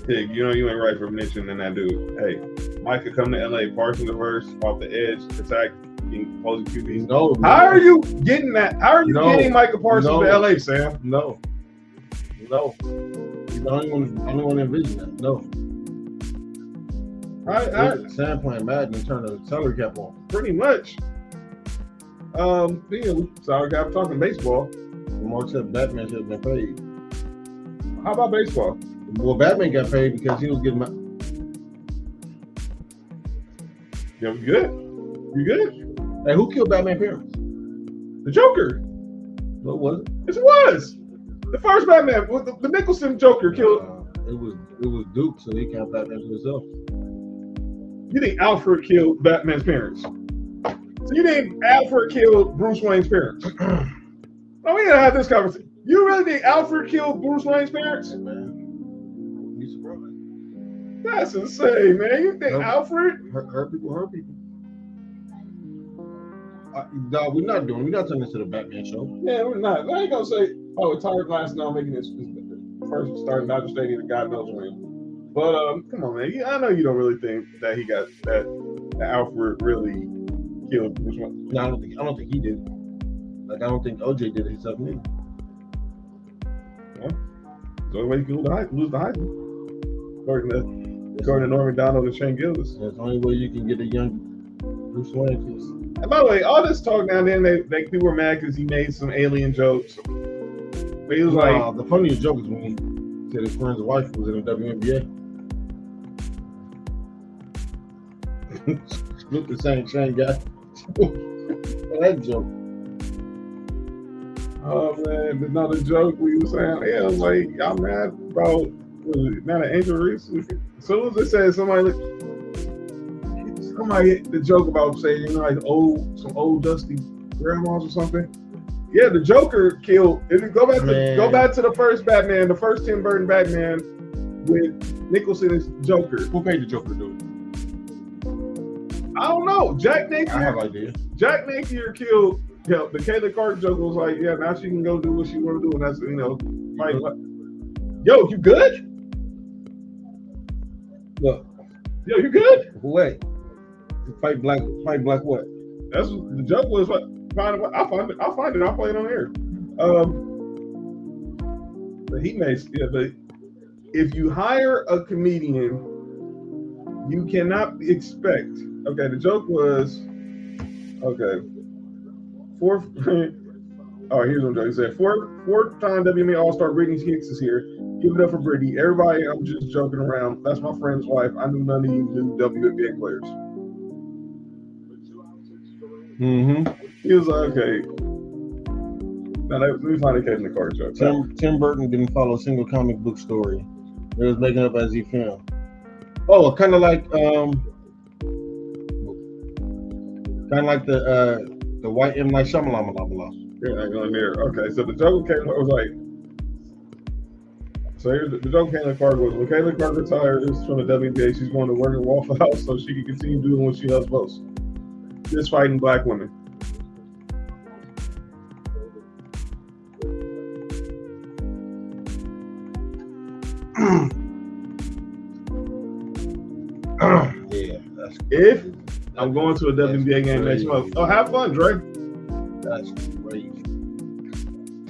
Speaker 1: Tig, you know you ain't right for mentioning that dude. Hey, Mike could come to LA, Parsons the first, off the edge, attack opposing QBs.
Speaker 2: No.
Speaker 1: How are you getting that? How are you getting Micah Parsons to LA, Sam?
Speaker 2: No. I don't even want to envision that. No. Sam playing Madden and turn the salary cap on.
Speaker 1: Pretty much. Salary cap talking baseball.
Speaker 2: Mark said Batman should have been paid.
Speaker 1: How about baseball?
Speaker 2: Well, Batman got paid because he was getting.
Speaker 1: Yeah, you good? You good?
Speaker 2: Hey, who killed Batman's parents?
Speaker 1: The Joker.
Speaker 2: What was it?
Speaker 1: Yes, it was. The first Batman, the Nicholson Joker killed.
Speaker 2: It was Duke, so he killed Batman himself.
Speaker 1: You think Alfred killed Batman's parents? So you think Alfred killed Bruce Wayne's parents? Oh, we gotta have this conversation. You really think Alfred killed Bruce Wayne's parents?
Speaker 2: Man, you surprised?
Speaker 1: That's insane, man. You think Alfred?
Speaker 2: Hurt people. No, we're not turning this to the Batman show.
Speaker 1: Yeah, we're not. I ain't gonna say, Tyler Glass now making this first starting Dodger Stadium, God knows when. But come on, man. I know you don't really think that he got that Alfred really killed Bruce Wayne.
Speaker 2: No, I don't think he did. Like I don't think OJ did it himself neither.
Speaker 1: Yeah. The only way you can lose the Heisman. According to Norman Donald and Shane Gillis.
Speaker 2: That's the only way you can get a young Bruce Wayne.
Speaker 1: And by the way, all this talk now and then, people were mad because he made some alien jokes. But he was like,
Speaker 2: the funniest joke is when he said his friend's wife was in the WNBA. Look the same guy. That joke.
Speaker 1: Oh man, another joke we were saying. Yeah, I was like, y'all mad about not an injuries. As soon as it said somebody the joke about saying, like some old dusty grandmas or something. Yeah, the Joker killed. If you go back to the first Batman, the first Tim Burton Batman with Nicholson as Joker.
Speaker 2: Who paid the Joker to do it?
Speaker 1: I don't know. Jack Napier.
Speaker 2: I have an idea.
Speaker 1: Jack Napier killed. The Kayla Clark Joker was like, yeah, now she can go do what she want to do, and that's like, yo, you good?
Speaker 2: Look,
Speaker 1: yo, you good?
Speaker 2: Wait. Fight black what?
Speaker 1: That's what the joke was. I'll find it. I'll play it on here. But he makes but if you hire a comedian, You cannot expect. Okay, the joke was. Okay. Fourth. Oh, here's what he said. Fourth-time WNBA All-Star Brittany Hicks is here. Give it up for Brittany. Everybody, I'm just joking around. That's my friend's wife. I knew none of you knew WNBA players. He was like, okay. Now, let me find a case in the card joke.
Speaker 2: Tim Burton didn't follow a single comic book story. It was making up as he filmed. Oh, kind of like the white M. Night Shyamalan.
Speaker 1: Yeah, ain't going there. Okay, so the joke was like. So here's the joke Caitlin Clark was. When Caitlin Clark retires from the WNBA, she's going to work at Waffle House so she can continue doing what she loves most. Just fighting black women.
Speaker 2: Yeah, that's
Speaker 1: if I'm going to a WNBA game next month. Oh, have fun, Dre.
Speaker 2: That's crazy.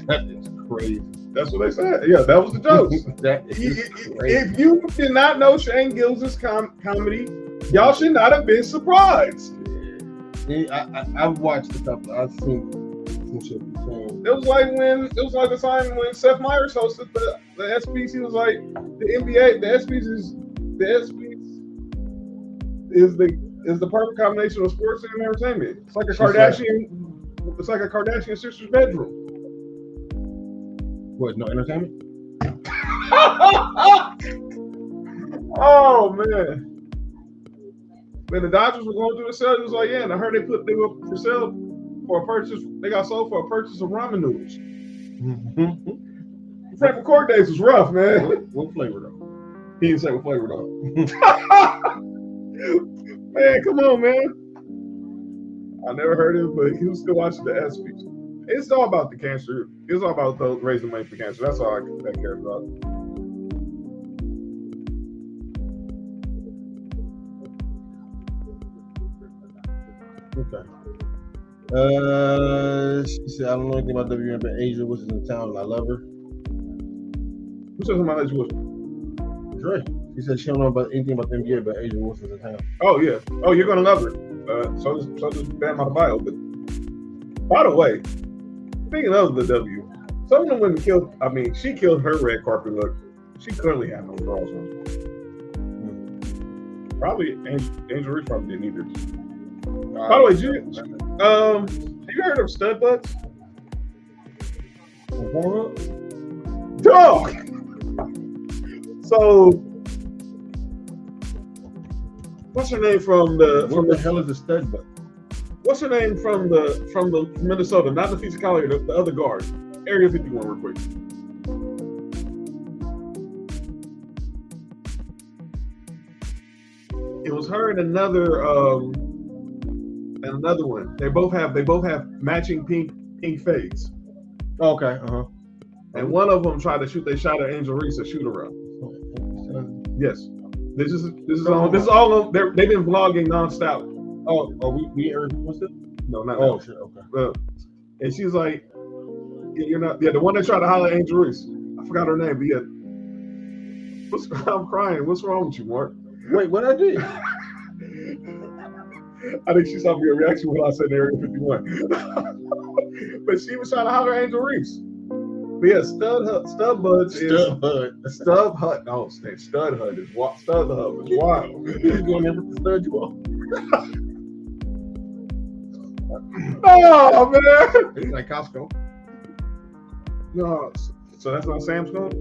Speaker 2: That is crazy.
Speaker 1: That's what they said. Yeah, that was the joke. If you did not know Shane Gillis' comedy, y'all should not have been surprised.
Speaker 2: Yeah, I've watched a couple. I've seen some shit.
Speaker 1: It was like the time when Seth Meyers hosted the ESPYs. He was like, the NBA, the ESPYs is the perfect combination of sports and entertainment. It's like a Kardashian sister's bedroom.
Speaker 2: What? No entertainment?
Speaker 1: Oh man! When the Dodgers were going through the sale, he was like, "Yeah." And I heard they were for sale for a purchase. They got sold for a purchase of ramen noodles. Frank McCourt days was rough, man.
Speaker 2: What flavor though?
Speaker 1: He didn't say what flavor though. Man, come on, man. I never heard of it, but he was still watching the ESPYs. It's all about the cancer. It's all about raising money for cancer. That's all I care about.
Speaker 2: Okay. She said, I don't know anything about WNBA, but Asia was in town and I love her.
Speaker 1: Who says somebody Asia Wilson?
Speaker 2: Dre. She said she don't know about anything about the NBA, but Asia Wilson's in town.
Speaker 1: Oh yeah. Oh, you're gonna love her. So does Bam Adebayo. But by the way, speaking of the W, some of them women killed. I mean, she killed her red carpet look. She clearly had no draws on. Probably Angel Reese probably didn't either. By the way, have you heard of stud butts? Dog. So, what's her name from the?
Speaker 2: What the hell is a stud butt?
Speaker 1: What's her name from the Minnesota? Not the Fisa Collier, the other guard. Area 51, real quick. It was her and another one. They both have matching pink fades.
Speaker 2: Okay.
Speaker 1: And one of them tried to shoot. They shot at Angel Reese, a shoot around. Yes. This is all. They've been vlogging nonstop.
Speaker 2: Oh, we heard what's it?
Speaker 1: No, not
Speaker 2: oh
Speaker 1: that.
Speaker 2: shit. Okay.
Speaker 1: And she's like, you're not. Yeah, the one that tried to holler at Angel Reese. I forgot her name, but yeah. I'm crying. What's wrong with you, Mark?
Speaker 2: Wait, what I did?
Speaker 1: I think she saw your reaction when I said Area 51. But she was trying to holler at Angel Reese. But yeah, Stud Hut is Stud Hut. Oh, Stud Hut is wild. Stud Hut is wild.
Speaker 2: He's going in with the stud you off.
Speaker 1: Oh man,
Speaker 2: it's like Costco.
Speaker 1: No, so that's not Sam's Club?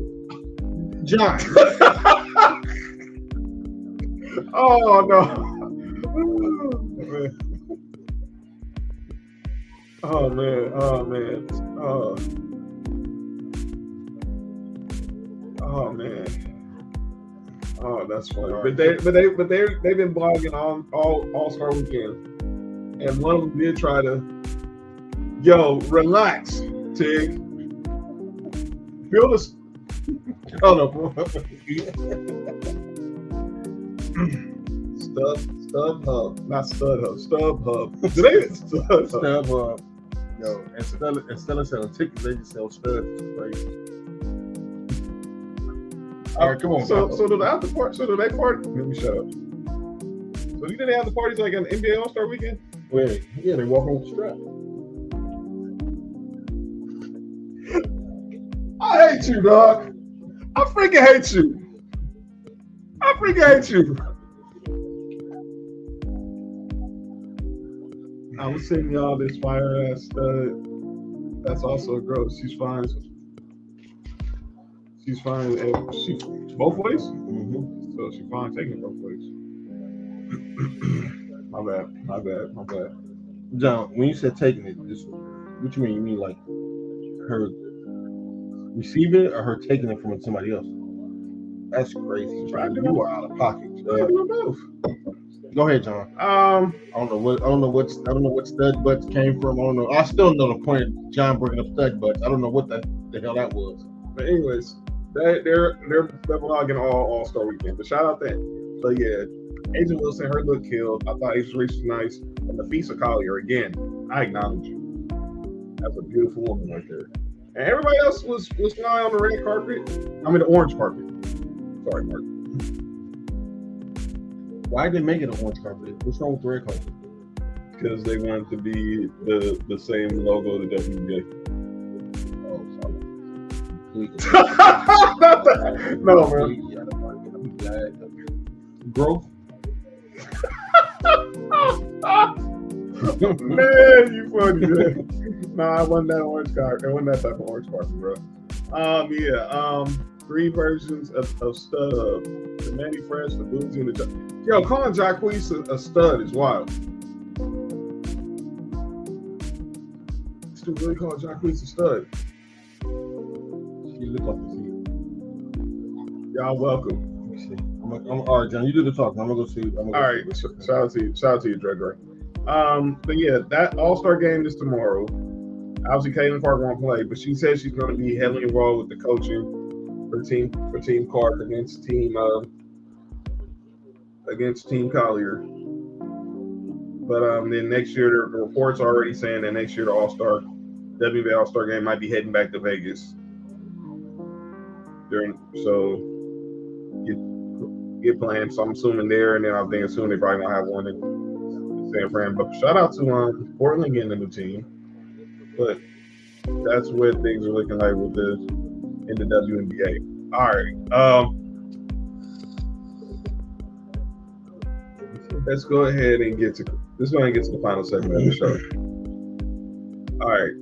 Speaker 2: John.
Speaker 1: Oh no. Oh man. Oh man. Oh man. Oh, that's funny. But they've been blogging all-star weekend. And one of them did try to, relax, Tig. Feel this. Oh no. StubHub, not StudHub. StubHub. Today it's
Speaker 2: StubHub. Yo, instead of selling tickets, they just sell studs. It's crazy. All right, come on.
Speaker 1: So do the after part. So do they part. Let me shut up. So you didn't have the parties like an NBA All-Star weekend?
Speaker 2: Wait, yeah, they walk on the strap.
Speaker 1: I hate you, dog. I freaking hate you. I freaking hate you. I was sending y'all this fire ass stud. That's also a girl. She's fine. She's fine. And she both ways.
Speaker 2: Mm-hmm.
Speaker 1: So she's fine taking it both ways. My bad.
Speaker 2: John, when you said taking it, what you mean? You mean like her receiving it or her taking it from somebody else? That's crazy. You are out of pocket.
Speaker 1: Both.
Speaker 2: Go ahead, John. I don't know what stud butts came from. I don't know. I still know the point of John bringing up stud butts. I don't know what the hell that was.
Speaker 1: But anyways, they're vlogging all-star weekend. But shout out that. So yeah, Agent Wilson, her look killed. I thought Agent Reese was nice. And the Feast of Collier, again, I acknowledge you. That's a beautiful woman right there. And everybody else was flying on the red carpet. I mean the orange carpet. Sorry, Mark.
Speaker 2: Why did they make it an orange carpet? What's wrong with the red carpet?
Speaker 1: Because they wanted to be the same logo of the WNBA.
Speaker 2: Oh, sorry.
Speaker 1: No, man.
Speaker 2: I'm glad. Growth.
Speaker 1: Man, you funny, man. Nah, I wasn't that orange carpet. It wasn't that type of orange carpet, bro. Three versions of stud. The Manny Fresh, the Boozy, and the Yo, calling Jacquees a stud is wild. Still really call Jacquees a stud.
Speaker 2: You look up to see.
Speaker 1: Y'all welcome.
Speaker 2: I'm all right, John. You do the talking. I'm gonna go see.
Speaker 1: All right, shout out to you, Dre Gray. But yeah, that All-Star game is tomorrow. Obviously, Caitlin Clark won't play, but she says she's going to be heavily involved with the coaching for Team Clark against Team Collier. But then next year, the reports are already saying that next year the WNBA All-Star game might be heading back to Vegas. So get planned. So I'm assuming there, and then I'm thinking soon they probably gonna have one in San Fran. But shout out to Portland getting a new team. But that's where things are looking like in the WNBA. All right. Let's go ahead and get to the final segment of the show. All right.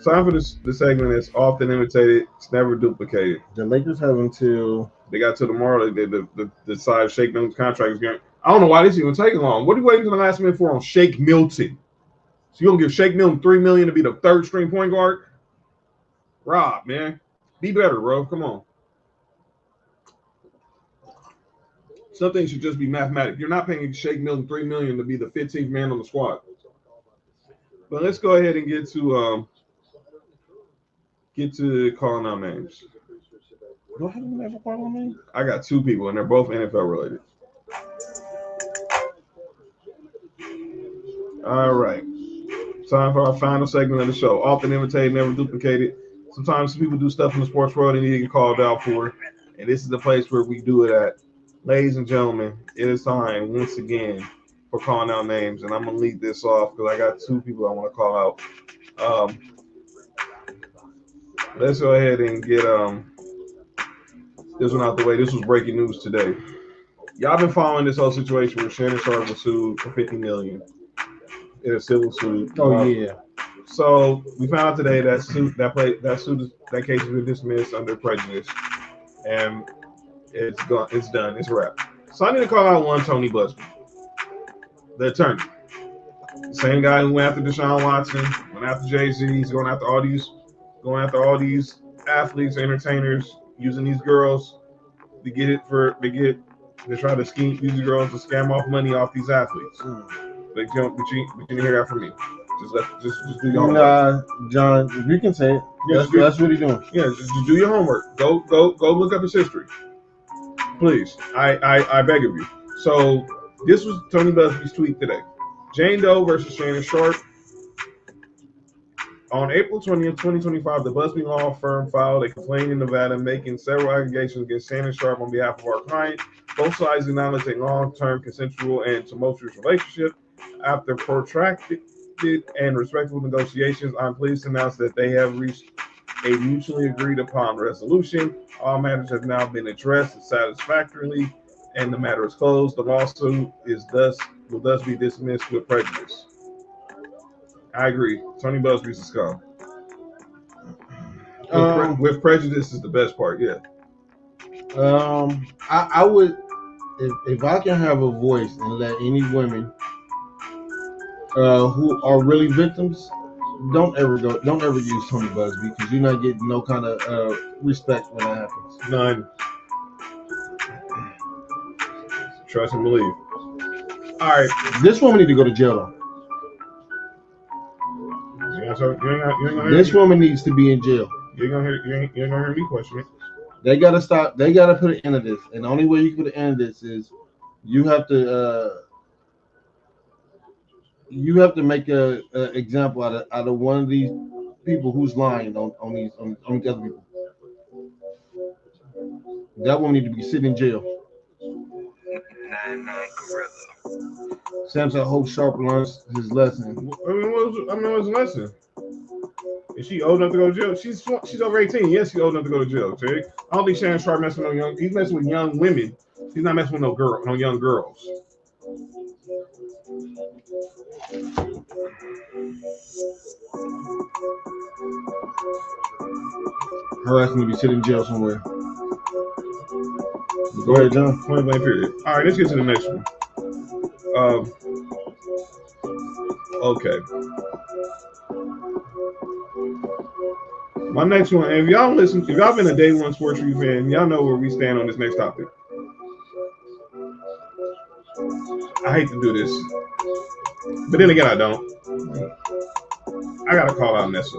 Speaker 1: Time for the segment that's often imitated, it's never duplicated.
Speaker 2: The Lakers have until
Speaker 1: they got to tomorrow. They decide Shake Milton's contract is going. I don't know why this even taking long. What are you waiting to the last minute for on Shake Milton? So you gonna give Shake Milton $3 million to be the third string point guard? Rob, man, be better, bro. Come on. Some things should just be mathematic. You're not paying Shake Milton $3 million to be the 15th man on the squad. But let's go ahead and get to calling out names.
Speaker 2: Do I have an NFL call on me?
Speaker 1: I got two people, and they're both NFL related. All right. Time for our final segment of the show. Often imitated, never duplicated. Sometimes people do stuff in the sports world and they get called out for, and this is the place where we do it at. Ladies and gentlemen, it is time once again for calling out names, and I'm gonna lead this off because I got two people I want to call out. Let's go ahead and get this one out the way. This was breaking news today. Y'all been following this whole situation where Shannon Sharp was sued for $50 million in a civil suit.
Speaker 2: Oh yeah.
Speaker 1: So we found out today that case has been dismissed under prejudice, and it's gone. It's done. It's a wrap. So I need to call out one Tony Busby, the attorney, the same guy who went after Deshaun Watson, went after Jay-Z. He's going after all these athletes, entertainers, using these girls to try to scheme these girls to scam off money off these athletes. But you didn't hear that from me. Just do your homework.
Speaker 2: John, if you can say it, that's what he's doing.
Speaker 1: Yeah, just do your homework. Go look up his history, please. I beg of you. So this was Tony Busby's tweet today. Jane Doe versus Shannon Sharp. On April 20th, 2025, the Busby law firm filed a complaint in Nevada making several allegations against Shannon Sharp on behalf of our client. Both sides acknowledge a long-term consensual and tumultuous relationship. After protracted and respectful negotiations, I'm pleased to announce that they have reached a mutually agreed upon resolution. All matters have now been addressed satisfactorily, and the matter is closed. The lawsuit will thus be dismissed with prejudice. I agree. Tony Busby's a scum. With prejudice is the best part. Yeah.
Speaker 2: I would, if I can have a voice and let any women who are really victims, don't ever use Tony Busby, because you're not getting no kind of respect when that happens.
Speaker 1: None. Trust and believe. All right.
Speaker 2: This woman need to go to jail though. This woman needs to be in jail.
Speaker 1: You ain't gonna hear me question it.
Speaker 2: They gotta stop. They gotta put an end to this. And the only way you can put an end to this is you have to make a example out of one of these people who's lying on these other people. That woman need to be sitting in jail. Sam said, "Hope Sharp learns his lesson."
Speaker 1: What's the lesson? Is she old enough to go to jail? She's over 18. Yes, she's old enough to go to jail. Okay? I don't think Shannon Sharp messing with young. He's messing with young women. He's not messing with no young girls.
Speaker 2: Her ass need to be sitting in jail somewhere. Go ahead, John.
Speaker 1: Point blank period. All right, let's get to the next one. Okay. My next one, if y'all been a day one Sports4U fan, y'all know where we stand on this next topic. I hate to do this, but then again, I don't. I gotta call out Nessa.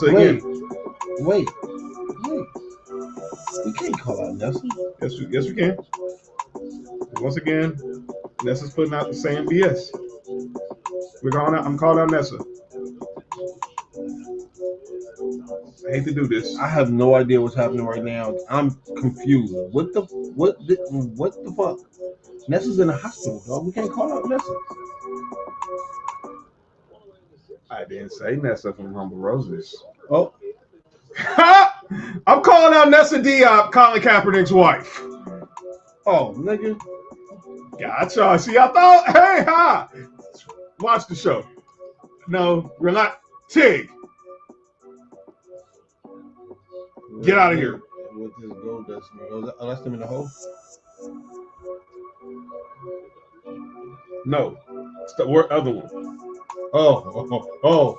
Speaker 1: Again.
Speaker 2: Wait. We can't call out Nessa.
Speaker 1: Yes, we can. Once again, Nessa's putting out the same BS. I'm calling out Nessa. I hate to do this.
Speaker 2: I have no idea what's happening right now. I'm confused. What the fuck? Nessa's in the hospital, dog. We can't call out Nessa.
Speaker 1: I didn't say Nessa from Humble Roses.
Speaker 2: Oh.
Speaker 1: I'm calling out Nessa Diop, Colin Kaepernick's wife.
Speaker 2: Oh, nigga.
Speaker 1: Gotcha. See, I thought, hey, ha. Watch the show. No, we're not. Tig. Get out of here.
Speaker 2: What this gold dust? Oh, that's them in the hole?
Speaker 1: No. It's the other one.
Speaker 2: Oh.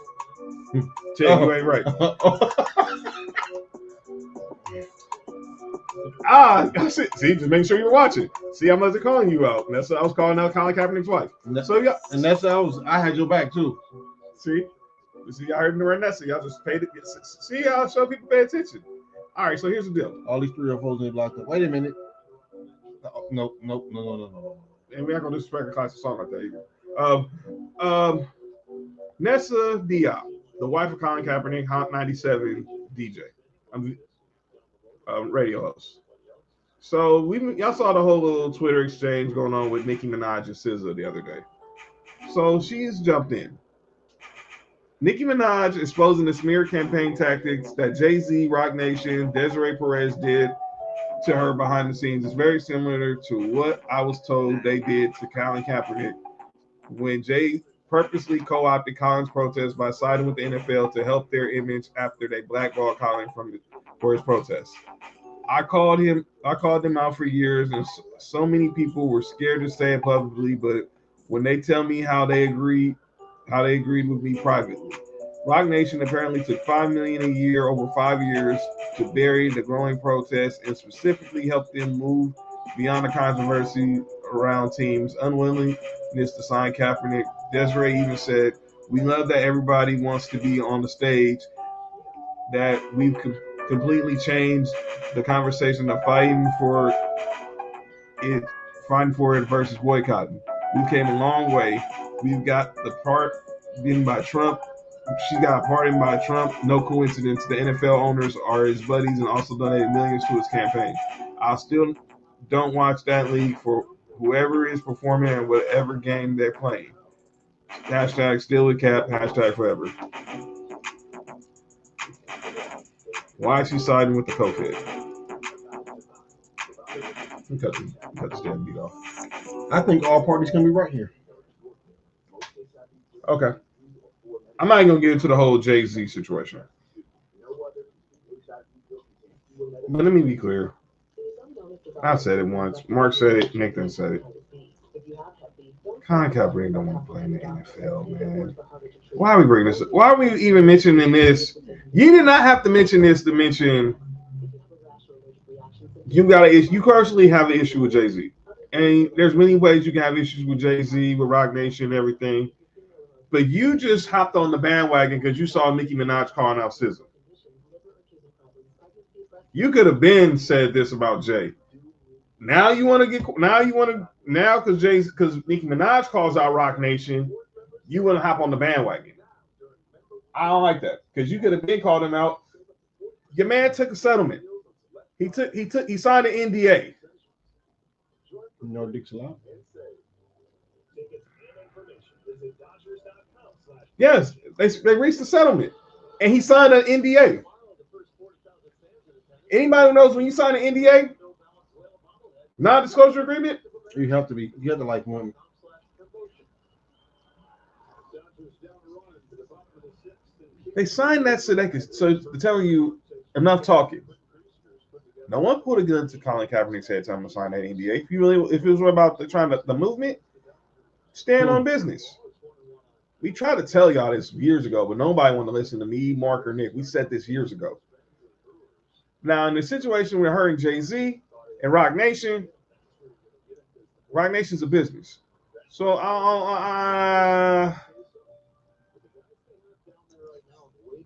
Speaker 1: Tig, you ain't right. See, just making sure you're watching. See, I wasn't calling you out. That's what I was calling out Colin Kaepernick's wife.
Speaker 2: And that's how I had your back too.
Speaker 1: See, I heard the word Nessa. Y'all just paid it. See, I'll show people pay attention. All right, so here's the deal.
Speaker 2: All these 3-4 need blocked up. Wait a minute. No.
Speaker 1: And we're not gonna disrespect a classic song like that either. Nessa Diop, the wife of Colin Kaepernick, Hot 97 DJ, radio host. So y'all saw the whole little Twitter exchange going on with Nicki Minaj and SZA the other day. So she's jumped in. Nicki Minaj exposing the smear campaign tactics that Jay-Z, Rock Nation, Desiree Perez did to her behind the scenes is very similar to what I was told they did to Colin Kaepernick when Jay purposely co-opted Colin's protest by siding with the NFL to help their image after they blackballed Colin for his protest. I called him out for years, and so many people were scared to say it publicly, but when they tell me how they agreed with me privately. Rock Nation apparently took $5 million a year over 5 years to bury the growing protests and specifically help them move beyond the controversy around teams' unwillingness to sign Kaepernick. Desiree even said, "We love that everybody wants to be on the stage, that we've completely changed the conversation of fighting for it versus boycotting." We came a long way. We've got the pardon by Trump. She got pardoned by Trump. No coincidence. The NFL owners are his buddies and also donated millions to his campaign. I still don't watch that league for whoever is performing at whatever game they're playing. Hashtag still with Cap. Hashtag forever. Why is she siding with the cokehead? Cut this damn beat off.
Speaker 2: I think all parties can be right here.
Speaker 1: Okay. I'm not even gonna get into the whole Jay-Z situation. But let me be clear. I said it once. Mark said it. Nathan said it. Colin Kaepernick don't want to play in the NFL, man. Why are we bringing this up? Why are we even mentioning this? You did not have to mention this to mention you got an issue. You personally have an issue with Jay-Z. And there's many ways you can have issues with Jay-Z, with Rock Nation, and everything. But you just hopped on the bandwagon because you saw Nicki Minaj calling out SZA. You could have been said this about Jay. Now because Nicki Minaj calls out Rock Nation, you want to hop on the bandwagon. I don't like that because you could have been called him out. Your man took a settlement. He signed an NDA.
Speaker 2: No dicks allowed.
Speaker 1: Yes, they reached a settlement, and he signed an NDA. Anybody who knows when you sign an NDA, non-disclosure agreement,
Speaker 2: you have to like women.
Speaker 1: They signed that so they're telling you enough talking. No one put a gun to Colin Kaepernick's head telling him to sign that NDA. If it was about the movement, stand on business. We tried to tell y'all this years ago, but nobody wanted to listen to me, Mark, or Nick. We said this years ago. Now, in the situation with her and Jay-Z and Rock Nation's a business. So,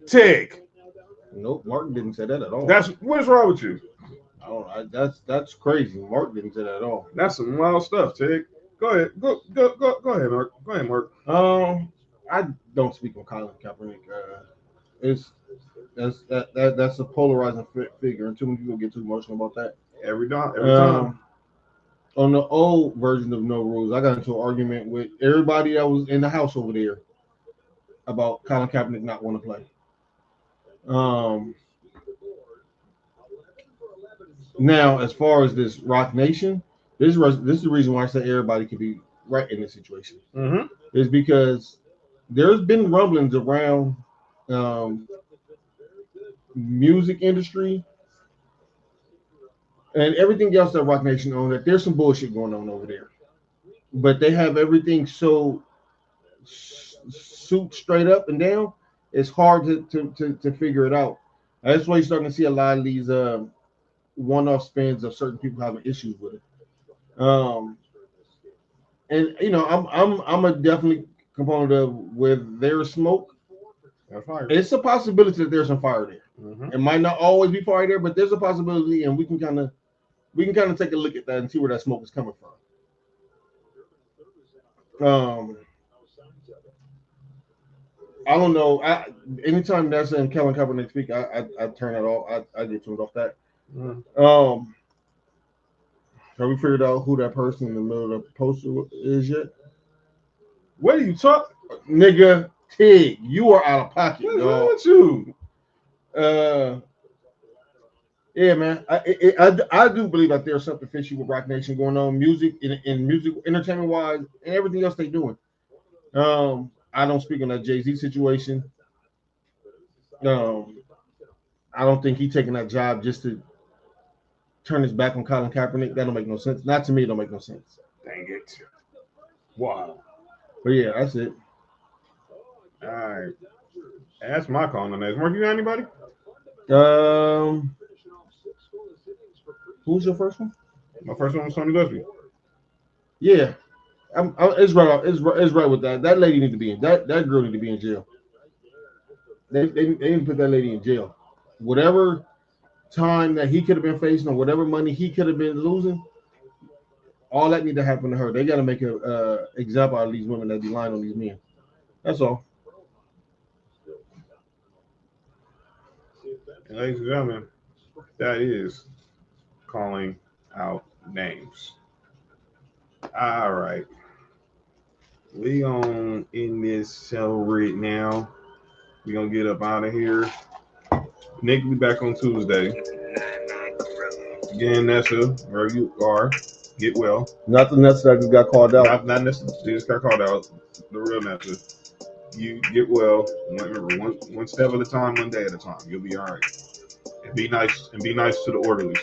Speaker 1: Tig.
Speaker 2: Nope, Martin didn't say that at all.
Speaker 1: What is wrong with you?
Speaker 2: That's crazy. Mark didn't say that at all.
Speaker 1: That's some wild stuff, Tig. Go ahead. Go ahead, Mark. Go ahead, Mark.
Speaker 2: I don't speak on Colin Kaepernick. That's a polarizing figure, and too many people get too emotional about that.
Speaker 1: Every time.
Speaker 2: On the old version of No Rules, I got into an argument with everybody that was in the house over there about Colin Kaepernick not want to play. Now, as far as this Rock Nation, this is the reason why I say everybody could be right in this situation.
Speaker 1: Mm-hmm.
Speaker 2: Is because there's been rumblings around music industry and everything else that Rock Nation owns, that there's some bullshit going on over there. But they have everything so suit straight up and down, it's hard to figure it out. That's why you're starting to see a lot of these one-off spins of certain people having issues with it. And you know, I'm a definitely component of where there's smoke,
Speaker 1: there's fire.
Speaker 2: It's a possibility that there's some fire there.
Speaker 1: Mm-hmm.
Speaker 2: It might not always be fire there, but there's a possibility, and we can kind of take a look at that and see where that smoke is coming from. I don't know. Anytime that's in Colin Kaepernick speak, I turn that off. I get tuned off that.
Speaker 1: Mm-hmm.
Speaker 2: Have we figured out who that person in the middle of the poster is yet?
Speaker 1: What are you talking,
Speaker 2: nigga? Tig, you are out of pocket,
Speaker 1: what's
Speaker 2: dog.
Speaker 1: wrong with you?
Speaker 2: Yeah, man. I do believe that there's something fishy with Rock Nation going on, music and music entertainment wise, and everything else they doing. I don't speak on that Jay-Z situation. I don't think he's taking that job just to turn his back on Colin Kaepernick. That don't make no sense. Not to me, it don't make no sense.
Speaker 1: Dang it. Wow.
Speaker 2: But yeah, that's it.
Speaker 1: All right. That's my call on the next. Mark, you got anybody?
Speaker 2: Who's your first one?
Speaker 1: My first one was Tony Gusby.
Speaker 2: Yeah. It's right with that. That lady need to be in. That girl need to be in jail. They need to put that lady in jail. Whatever time that he could have been facing or whatever money he could have been losing, All that need to happen to her. They got to make an example out of these women that be lying on these men. That's all.
Speaker 1: And ladies and gentlemen, that is calling out names. All right. We on in this show right now. We gonna get up out of here. Nick will be back on Tuesday. Again, Nessa, wherever you are, get well.
Speaker 2: Not the Nessa that just got called out.
Speaker 1: Not Nessa, they just got called out. The real Nessa. You get well. Remember, one step at a time, one day at a time. You'll be all right. And be nice. And be nice to the orderlies.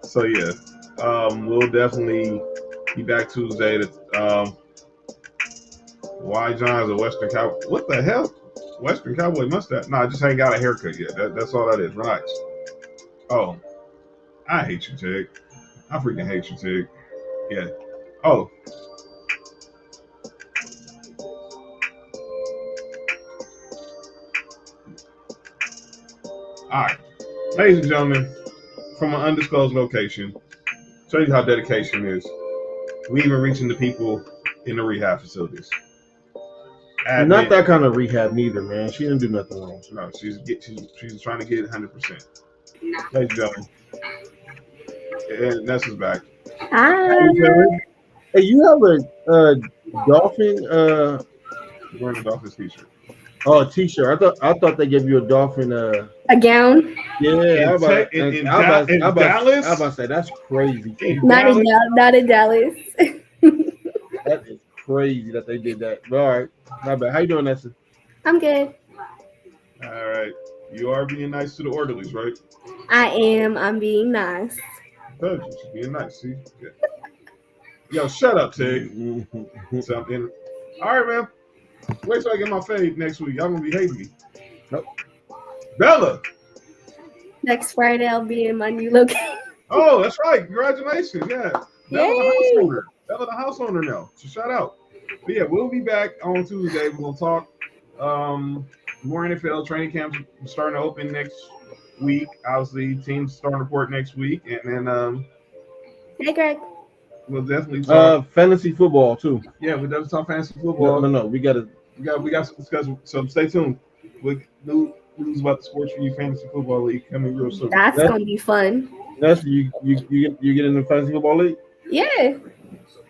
Speaker 1: So yeah, we'll definitely be back Tuesday. Why John is a Western Cowboy? What the hell? Western Cowboy mustache? No, I just ain't got a haircut yet. That's all that is. Relax. Oh, I hate you, Tig. I freaking hate you, Tig. Yeah. Oh. All right, ladies and gentlemen, from an undisclosed location, show you how dedication is. We even reaching the people in the rehab facilities.
Speaker 2: Not that kind of rehab neither, man. She didn't do nothing wrong.
Speaker 1: No, she's trying to get 100%. Ladies and gentlemen, and Nessa's back.
Speaker 4: Hi.
Speaker 2: Hey, you have a dolphin?
Speaker 1: Wearing a Dolphins t-shirt.
Speaker 2: Oh, a t-shirt. I thought they gave you a dolphin.
Speaker 4: A gown?
Speaker 2: Yeah,
Speaker 1: In Dallas?
Speaker 2: I was about to say that's crazy.
Speaker 4: Not in Dallas.
Speaker 2: That is crazy that they did that. But all right, my bad. How you doing, Nessa?
Speaker 4: I'm good.
Speaker 1: All right, you are being nice to the orderlies, right?
Speaker 4: I am. I'm being nice.
Speaker 1: Told you, she's being nice. See, yeah. Yo, shut up, Tig. Something. All right, man. Wait till I get my fade next week. Y'all gonna be hating me.
Speaker 2: Nope.
Speaker 1: Bella.
Speaker 4: Next Friday, I'll be in my new location.
Speaker 1: Oh, that's right. Congratulations. Yeah. Bella the house
Speaker 4: Yay.
Speaker 1: owner. Bella the house owner now. So shout out. But yeah, we'll be back on Tuesday. We're gonna talk more NFL training camps starting to open next week. Obviously, teams starting to report next week, and then
Speaker 4: Hey, Greg.
Speaker 1: we'll definitely talk.
Speaker 2: Fantasy football too.
Speaker 1: Yeah, we definitely talk fantasy football.
Speaker 2: No. We got to
Speaker 1: some discussion. So stay tuned. With news about the Sports4U Fantasy Football League coming real soon.
Speaker 4: That's going to be fun.
Speaker 2: That's you get in the fantasy football league.
Speaker 4: Yeah.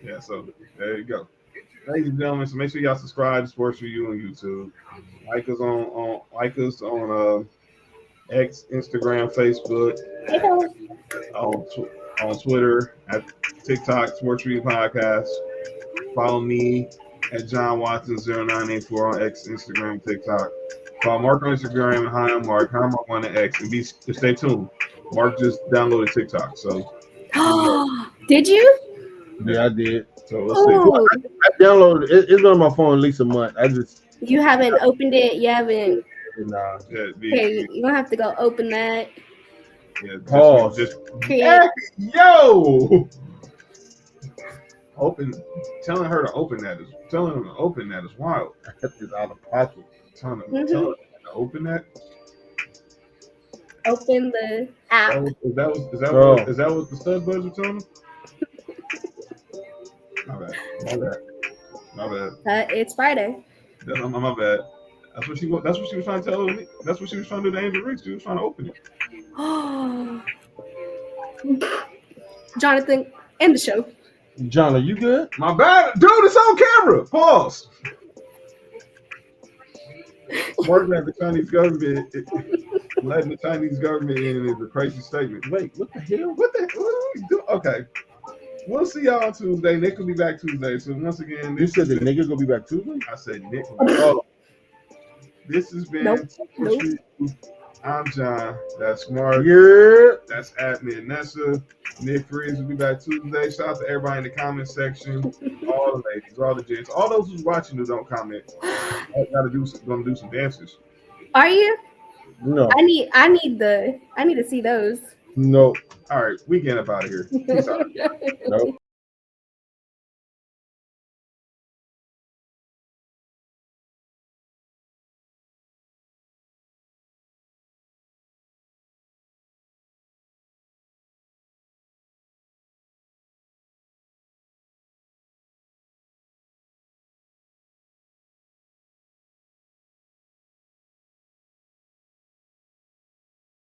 Speaker 1: Yeah, so there you go. Ladies and gentlemen, so make sure y'all subscribe to Sports4U on YouTube. Like us on X, Instagram, Facebook,
Speaker 4: Hey, Greg.
Speaker 1: on Twitter, at TikTok, Sports4U Podcast. Follow me at John Watson 0984 on X, Instagram, TikTok. Follow Mark on Instagram and hi, I'm Mark. I'm Mark on the X. And stay tuned. Mark just downloaded TikTok, so.
Speaker 4: Did you?
Speaker 2: Yeah, I did.
Speaker 1: So let's see.
Speaker 2: I downloaded it. It's on my phone at least a month.
Speaker 4: You haven't opened it? You haven't?
Speaker 2: Nah.
Speaker 1: Yeah,
Speaker 4: Okay, you're going to have to go open that.
Speaker 1: Yeah,
Speaker 2: Pause.
Speaker 4: Create.
Speaker 1: Yo! Telling her to open that is wild.
Speaker 2: That's just out of pocket.
Speaker 1: Telling her to open that.
Speaker 4: Open the app.
Speaker 1: Is that what the stud buds were telling them? My bad.
Speaker 4: It's Friday.
Speaker 1: My bad. That's what she was trying to tell me. That's what she was trying to do to Angel Reese. She was trying to open it.
Speaker 4: Jonathan, end the show.
Speaker 2: John, are you good?
Speaker 1: My bad. Dude, it's on camera. Pause. Working at the Chinese government, letting the Chinese government in is a crazy statement. Wait, what the hell? What are we doing? Okay. We'll see y'all on Tuesday. Nick will be back Tuesday. So once again,
Speaker 2: You said the nigga gonna be back Tuesday?
Speaker 1: I said Nick. This has been
Speaker 4: Nope.
Speaker 1: I'm John. That's Mark.
Speaker 2: Yeah.
Speaker 1: That's Admin Nessa. Nick Freeze will be back Tuesday. Shout out to everybody in the comment section. All the ladies, all the gents, all those who's watching who don't comment. Gonna do some dances.
Speaker 4: Are you?
Speaker 2: No.
Speaker 4: I need to see those.
Speaker 2: No.
Speaker 1: All right, we get up out of here. Peace out.
Speaker 2: No.